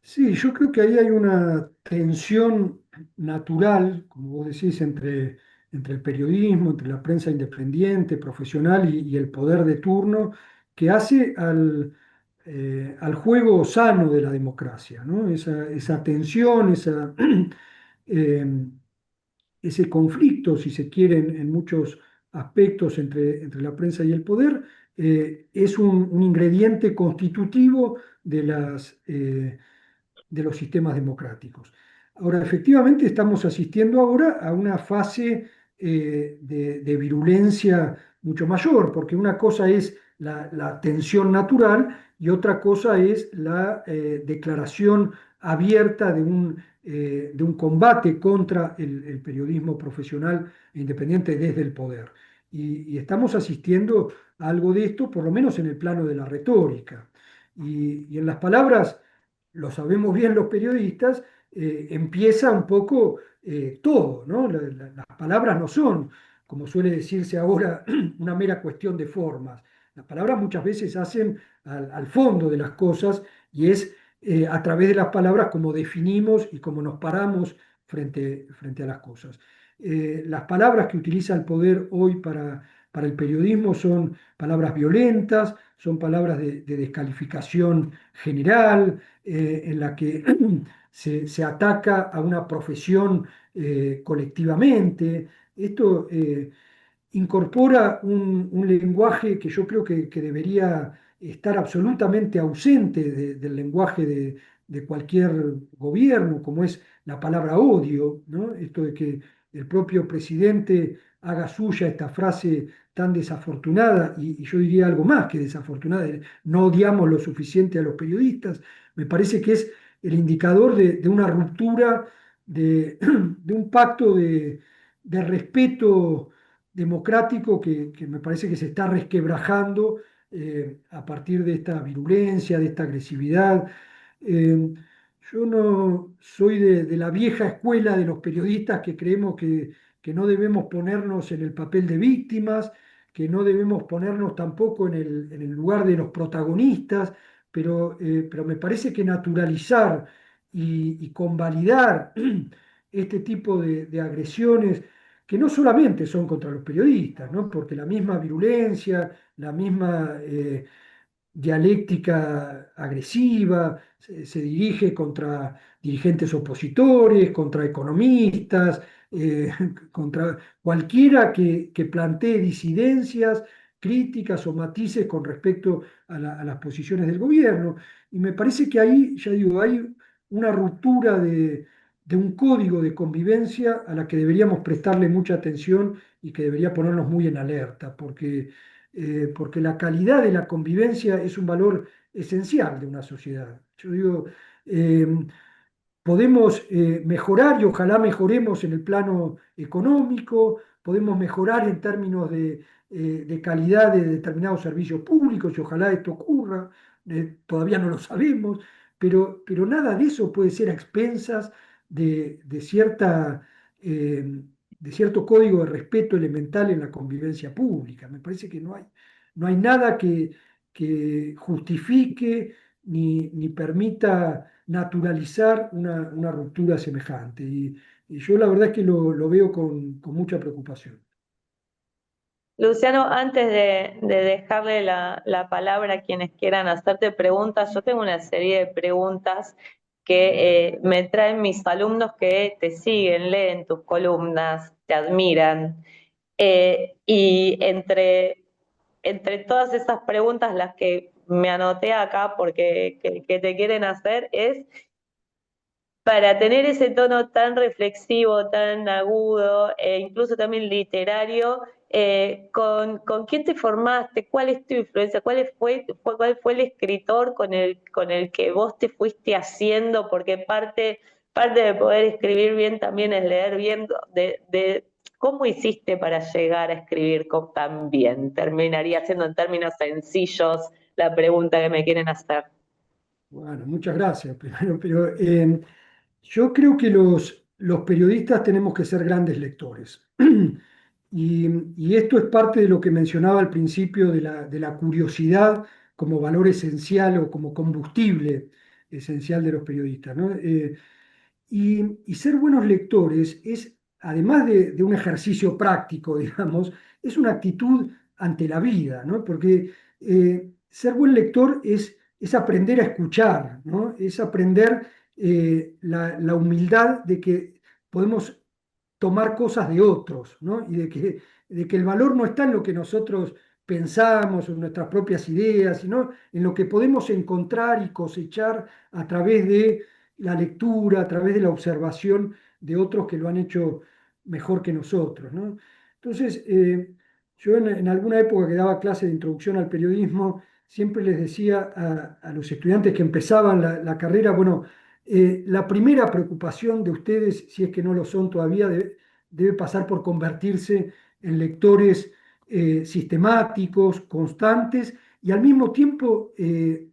S3: Sí, yo creo que ahí hay una tensión natural, como vos decís, entre el periodismo, entre la prensa independiente, profesional y el poder de turno, que hace al juego sano de la democracia, ¿no? Esa tensión, eh, ese conflicto, si se quiere, en muchos aspectos entre la prensa y el poder, es un ingrediente constitutivo de los sistemas democráticos. Ahora, efectivamente, estamos asistiendo ahora a una fase de virulencia mucho mayor, porque una cosa es la tensión natural y otra cosa es la declaración abierta de un combate contra el periodismo profesional e independiente desde el poder. Y estamos asistiendo a algo de esto, por lo menos en el plano de la retórica. Y en las palabras, lo sabemos bien los periodistas, empieza un poco todo, ¿no? Las palabras no son, como suele decirse ahora, una mera cuestión de formas. Las palabras muchas veces hacen al fondo de las cosas y es a través de las palabras como definimos y como nos paramos frente a las cosas. Las palabras que utiliza el poder hoy para el periodismo son palabras violentas, son palabras de descalificación general, en la que se ataca a una profesión colectivamente. Esto incorpora un lenguaje que yo creo que debería estar absolutamente ausente del lenguaje de cualquier gobierno, como es la palabra odio, ¿no? Esto de que el propio presidente haga suya esta frase tan desafortunada, y yo diría algo más que desafortunada, no odiamos lo suficiente a los periodistas, me parece que es el indicador de una ruptura, de un pacto de respeto democrático que me parece que se está resquebrajando a partir de esta virulencia, de esta agresividad. Eh, yo no soy de la vieja escuela de los periodistas que creemos que no debemos ponernos en el papel de víctimas, que no debemos ponernos tampoco en el lugar de los protagonistas, pero me parece que naturalizar y convalidar este tipo de agresiones que no solamente son contra los periodistas, ¿no? Porque la misma virulencia, la misma dialéctica agresiva se dirige contra dirigentes opositores, contra economistas, contra cualquiera que plantee disidencias, críticas o matices con respecto a las posiciones del gobierno. Y me parece que ahí, ya digo, hay una ruptura de un código de convivencia a la que deberíamos prestarle mucha atención y que debería ponernos muy en alerta, porque la calidad de la convivencia es un valor esencial de una sociedad. Yo digo, eh, podemos mejorar y ojalá mejoremos en el plano económico, podemos mejorar en términos de calidad de determinados servicios públicos y ojalá esto ocurra, todavía no lo sabemos, pero nada de eso puede ser a expensas de de cierto código de respeto elemental en la convivencia pública. Me parece que no hay nada que justifique ni permita naturalizar una ruptura semejante. Y yo la verdad es que lo veo con mucha preocupación.
S4: Luciano, antes de dejarle la palabra a quienes quieran hacerte preguntas, yo tengo una serie de preguntas que me traen mis alumnos que te siguen, leen tus columnas, te admiran. Y entre todas esas preguntas, las que me anoté acá porque que te quieren hacer es para tener ese tono tan reflexivo, tan agudo e incluso también literario, ¿con quién te formaste? ¿Cuál es tu influencia? ¿Cuál fue el escritor con el que vos te fuiste haciendo? Porque parte de poder escribir bien también es leer bien de cómo hiciste para llegar a escribir tan bien. Terminaría siendo en términos sencillos la pregunta que me quieren hacer.
S3: Bueno, muchas gracias. Pero yo creo que los periodistas tenemos que ser grandes lectores. Y esto es parte de lo que mencionaba al principio de la curiosidad como valor esencial o como combustible esencial de los periodistas, ¿no? Y ser buenos lectores es, además de un ejercicio práctico, digamos, es una actitud ante la vida, ¿no? Porque ser buen lector es aprender a escuchar, ¿no? Es aprender la humildad de que podemos tomar cosas de otros, ¿no? Y de que el valor no está en lo que nosotros pensamos, en nuestras propias ideas, sino en lo que podemos encontrar y cosechar a través de la lectura, a través de la observación de otros que lo han hecho mejor que nosotros, ¿no? Entonces, yo en alguna época que daba clase de introducción al periodismo, siempre les decía a los estudiantes que empezaban la carrera, bueno, la primera preocupación de ustedes, si es que no lo son todavía, debe pasar por convertirse en lectores sistemáticos, constantes y al mismo tiempo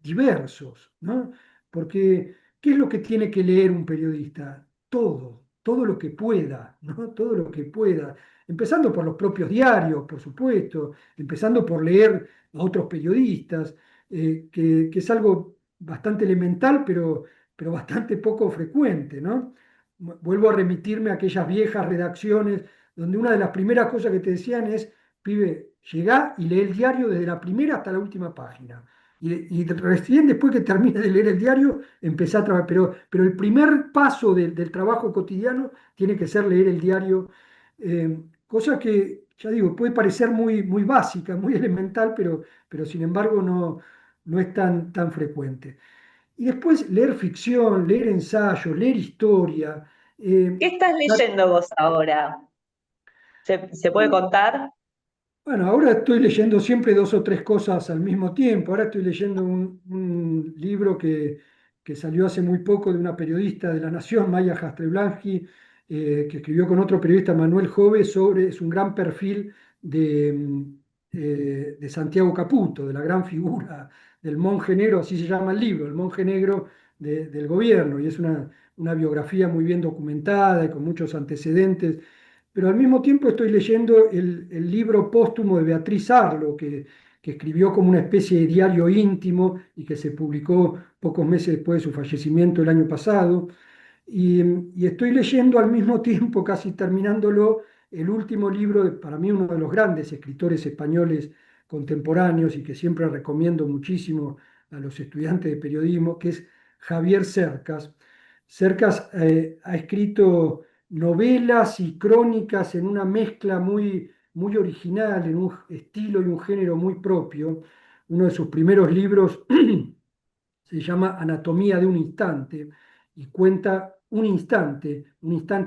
S3: diversos, ¿no? Porque, ¿qué es lo que tiene que leer un periodista? Todo lo que pueda, ¿no? Todo lo que pueda. Empezando por los propios diarios, por supuesto, empezando por leer a otros periodistas, que es algo bastante elemental, pero bastante poco frecuente, ¿no? Vuelvo a remitirme a aquellas viejas redacciones donde una de las primeras cosas que te decían es, pibe, llegá y lee el diario desde la primera hasta la última página. Y recién después que termines de leer el diario, empezá a trabajar. Pero el primer paso del trabajo cotidiano tiene que ser leer el diario, cosa que, ya digo, puede parecer muy básica, muy elemental, pero sin embargo no es tan frecuente. Y después leer ficción, leer ensayo, leer historia.
S4: ¿Qué estás
S3: la-
S4: leyendo vos ahora? ¿Se puede contar?
S3: Bueno, ahora estoy leyendo siempre dos o tres cosas al mismo tiempo. Ahora estoy leyendo un libro que salió hace muy poco de una periodista de La Nación, Maya Jastrzeblanski, que escribió con otro periodista, Manuel Jove, es un gran perfil de Santiago Caputo, de la gran figura del monje negro, así se llama el libro, el monje negro del gobierno. Y es una biografía muy bien documentada y con muchos antecedentes, pero al mismo tiempo estoy leyendo el libro póstumo de Beatriz Arlo, que escribió como una especie de diario íntimo y que se publicó pocos meses después de su fallecimiento el año pasado. Y estoy leyendo al mismo tiempo, casi terminándolo, el último libro de, para mí, uno de los grandes escritores españoles contemporáneos y que siempre recomiendo muchísimo a los estudiantes de periodismo, que es Javier Cercas. Cercas ha escrito novelas y crónicas en una mezcla muy original, en un estilo y un género muy propio. Uno de sus primeros libros se llama Anatomía de un instante y cuenta un instante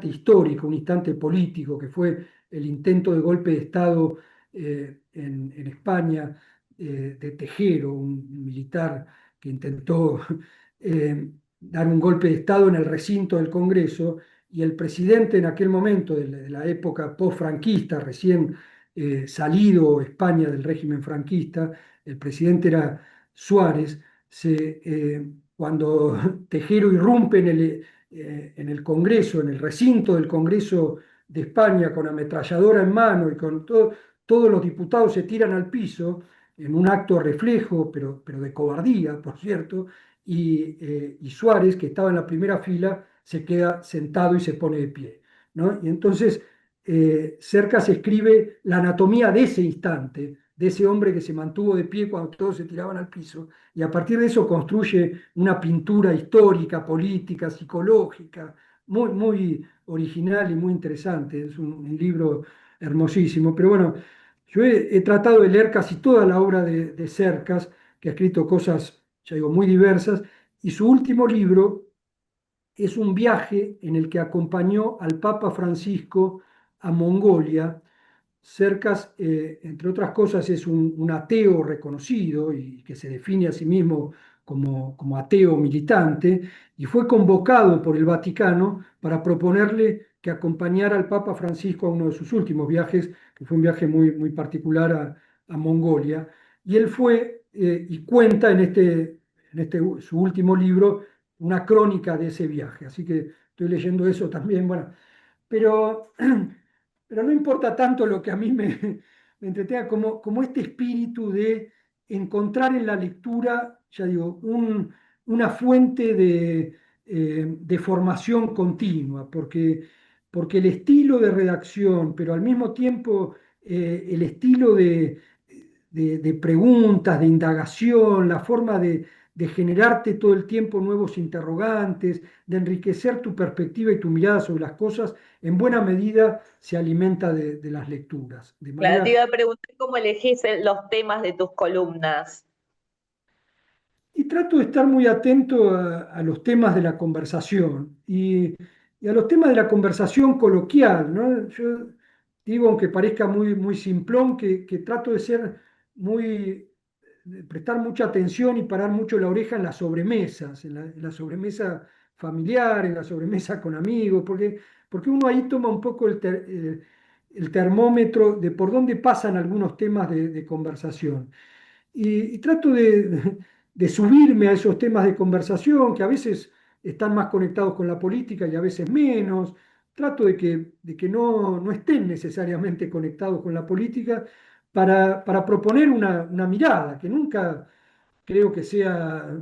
S3: histórico, un instante político, que fue el intento de golpe de Estado en España, de Tejero, un militar que intentó dar un golpe de Estado en el recinto del Congreso, y el presidente en aquel momento, de la época post-franquista, recién salido España del régimen franquista, el presidente era Suárez. Cuando Tejero irrumpe en el Congreso, en el recinto del Congreso de España, con ametralladora en mano y con todos los diputados se tiran al piso, en un acto reflejo, pero de cobardía, por cierto, y Suárez, que estaba en la primera fila, se queda sentado y se pone de pie, ¿no? Y entonces Cercas escribe la anatomía de ese instante, de ese hombre que se mantuvo de pie cuando todos se tiraban al piso, y a partir de eso construye una pintura histórica, política, psicológica, muy original y muy interesante. Es un libro hermosísimo. Pero bueno, yo he tratado de leer casi toda la obra de Cercas, que ha escrito cosas, ya digo, muy diversas, y su último libro es un viaje en el que acompañó al Papa Francisco a Mongolia. Cercas, entre otras cosas, es un ateo reconocido y que se define a sí mismo como ateo militante, y fue convocado por el Vaticano para proponerle que acompañara al Papa Francisco a uno de sus últimos viajes, que fue un viaje muy particular a Mongolia. Y él fue y cuenta en este su último libro una crónica de ese viaje. Así que estoy leyendo eso también. Bueno, pero, pero no importa tanto lo que a mí me entretenga como este espíritu de encontrar en la lectura, ya digo, una fuente de formación continua, porque el estilo de redacción, pero al mismo tiempo el estilo de preguntas, de indagación, la forma de generarte todo el tiempo nuevos interrogantes, de enriquecer tu perspectiva y tu mirada sobre las cosas, en buena medida se alimenta de las lecturas. De
S4: Claro, te
S3: manera,
S4: iba a preguntar cómo elegís los temas de tus columnas.
S3: y trato de estar muy atento a los temas de la conversación y a los temas de la conversación coloquial, ¿no? Yo digo, aunque parezca muy simplón, que trato de ser de prestar mucha atención y parar mucho la oreja en las sobremesas, en la sobremesa familiar, en la sobremesa con amigos, porque uno ahí toma un poco el termómetro de por dónde pasan algunos temas de conversación. Y trato de subirme a esos temas de conversación que a veces están más conectados con la política y a veces menos. Trato de que no estén necesariamente conectados con la política para proponer una mirada que nunca creo que sea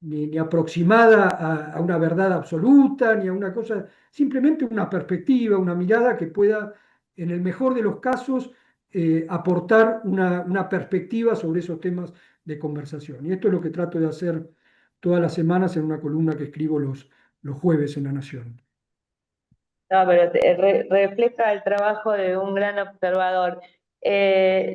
S3: ni aproximada a una verdad absoluta, ni a una cosa, simplemente una perspectiva, una mirada que pueda, en el mejor de los casos, aportar una perspectiva sobre esos temas de conversación. Y esto es lo que trato de hacer todas las semanas en una columna que escribo los jueves en La Nación.
S4: No, pero refleja el trabajo de un gran observador.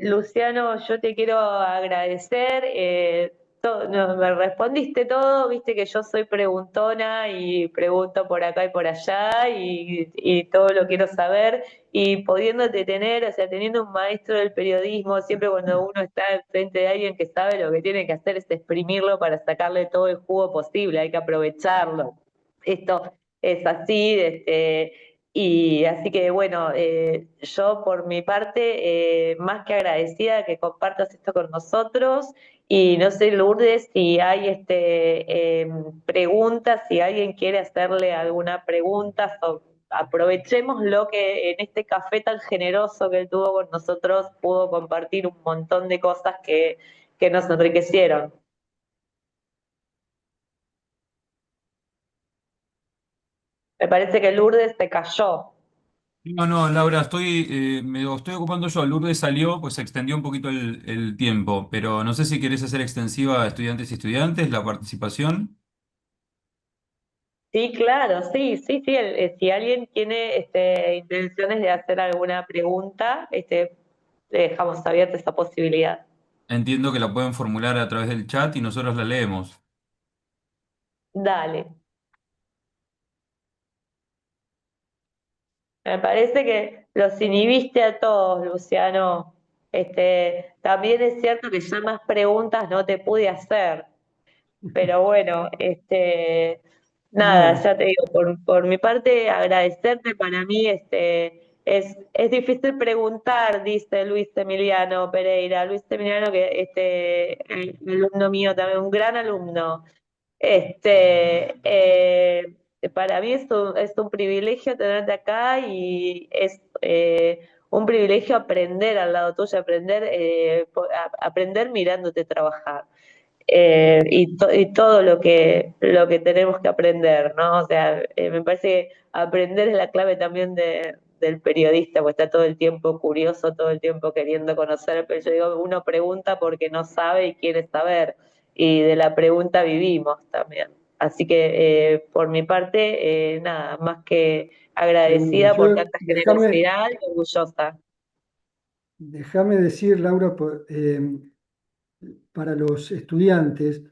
S4: Luciano, yo te quiero agradecer. No, me respondiste todo, viste que yo soy preguntona y pregunto por acá y por allá y todo lo quiero saber. Y pudiéndote tener, o sea, teniendo un maestro del periodismo, siempre cuando uno está enfrente de alguien que sabe, lo que tiene que hacer es exprimirlo para sacarle todo el jugo posible, hay que aprovecharlo. Esto es así, y así que bueno, yo por mi parte, más que agradecida que compartas esto con nosotros. Y no sé, Lourdes, si hay preguntas, si alguien quiere hacerle alguna pregunta, aprovechemos lo que en este café tan generoso que él tuvo con nosotros pudo compartir un montón de cosas que nos enriquecieron. Me parece que Lourdes se cayó.
S1: No, no, Laura, me lo estoy ocupando yo. Lourdes salió, pues se extendió un poquito el tiempo, pero no sé si querés hacer extensiva a estudiantes y estudiantes la participación.
S4: Sí, claro, sí, sí, sí. Si alguien tiene intenciones de hacer alguna pregunta, le dejamos abierta esa posibilidad.
S1: Entiendo que la pueden formular a través del chat y nosotros la leemos.
S4: Dale. Me parece que los inhibiste a todos, Luciano. También es cierto que ya más preguntas no te pude hacer. Pero bueno, nada,
S3: No,
S4: ya te digo, por mi parte, agradecerte. Para mí es difícil preguntar, dice Luis Emiliano Pereira. Luis Emiliano, que alumno mío también, un gran alumno. Para mí es un privilegio tenerte acá y es un privilegio aprender al lado tuyo, aprender mirándote trabajar. Y todo lo que tenemos que aprender, ¿no? O sea, me parece que aprender es la clave también del periodista, porque está todo el tiempo curioso, todo el tiempo queriendo conocer, pero yo digo, uno pregunta porque no sabe y quiere saber, y de la pregunta vivimos también. Así que por mi parte, nada, más que
S3: seguro.
S4: agradecida por tanta generosidad y orgullosa.
S3: Déjame decir, Laura, para los estudiantes,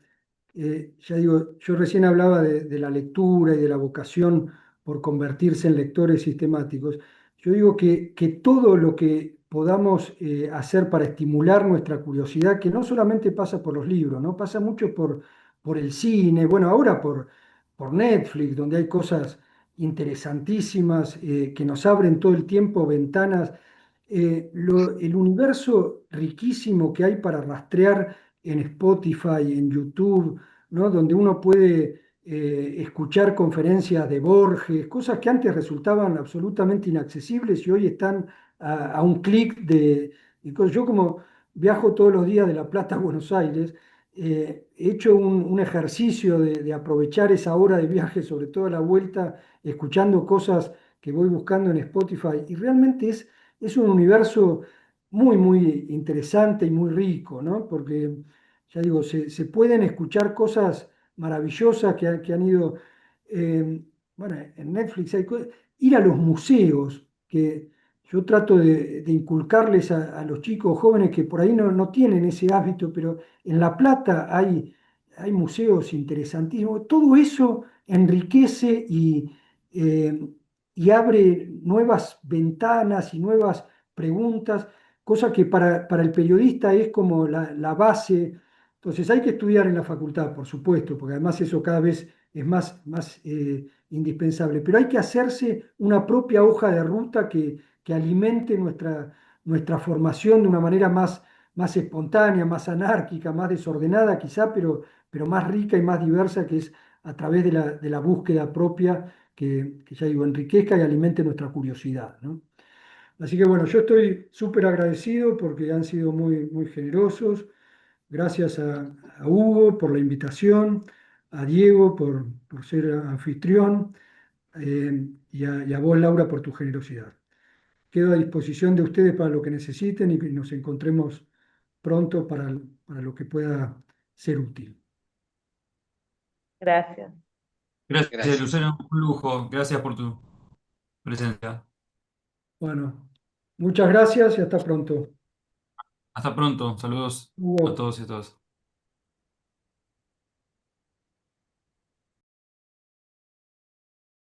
S3: ya digo, yo recién hablaba de la lectura y de la vocación por convertirse en lectores sistemáticos. Yo digo que todo lo que podamos hacer para estimular nuestra curiosidad, que no solamente pasa por los libros, ¿no? Pasa mucho por el cine, bueno, ahora por Netflix, donde hay cosas interesantísimas que nos abren todo el tiempo ventanas. El universo riquísimo que hay para rastrear en Spotify, en YouTube, ¿no? Donde uno puede escuchar conferencias de Borges, cosas que antes resultaban absolutamente inaccesibles y hoy están a un clic de cosas. Yo como viajo todos los días de La Plata a Buenos Aires, he hecho un ejercicio de aprovechar esa hora de viaje, sobre todo a la vuelta, escuchando cosas que voy buscando en Spotify y realmente es un universo muy, muy interesante y muy rico, ¿no? Porque, ya digo, se pueden escuchar cosas maravillosas que han ido, bueno, en Netflix ir a los museos, que yo trato de inculcarles a los chicos jóvenes que por ahí no tienen ese hábito, pero en La Plata hay museos interesantísimos. Todo eso enriquece eh, y abre nuevas ventanas y nuevas preguntas, cosa que para el periodista es como la base. Entonces hay que estudiar en la facultad, por supuesto, porque además eso cada vez es más indispensable, pero hay que hacerse una propia hoja de ruta que alimente nuestra formación de una manera más espontánea, más anárquica, más desordenada quizá, pero más rica y más diversa, que es a través de la búsqueda propia que ya digo, enriquezca y alimente nuestra curiosidad, ¿no? Así que bueno, yo estoy súper agradecido porque han sido muy, muy generosos. Gracias a Hugo por la invitación, a Diego por ser anfitrión y a vos, Laura, por tu generosidad. Quedo a disposición de ustedes para lo que necesiten y que nos encontremos pronto para lo que pueda ser útil.
S4: Gracias.
S1: Gracias,
S2: Gracias.
S1: Luciano, un lujo. Gracias por tu presencia.
S3: Bueno, muchas gracias y hasta pronto.
S1: Hasta pronto. Saludos a
S3: Hugo.
S1: todos y a todas.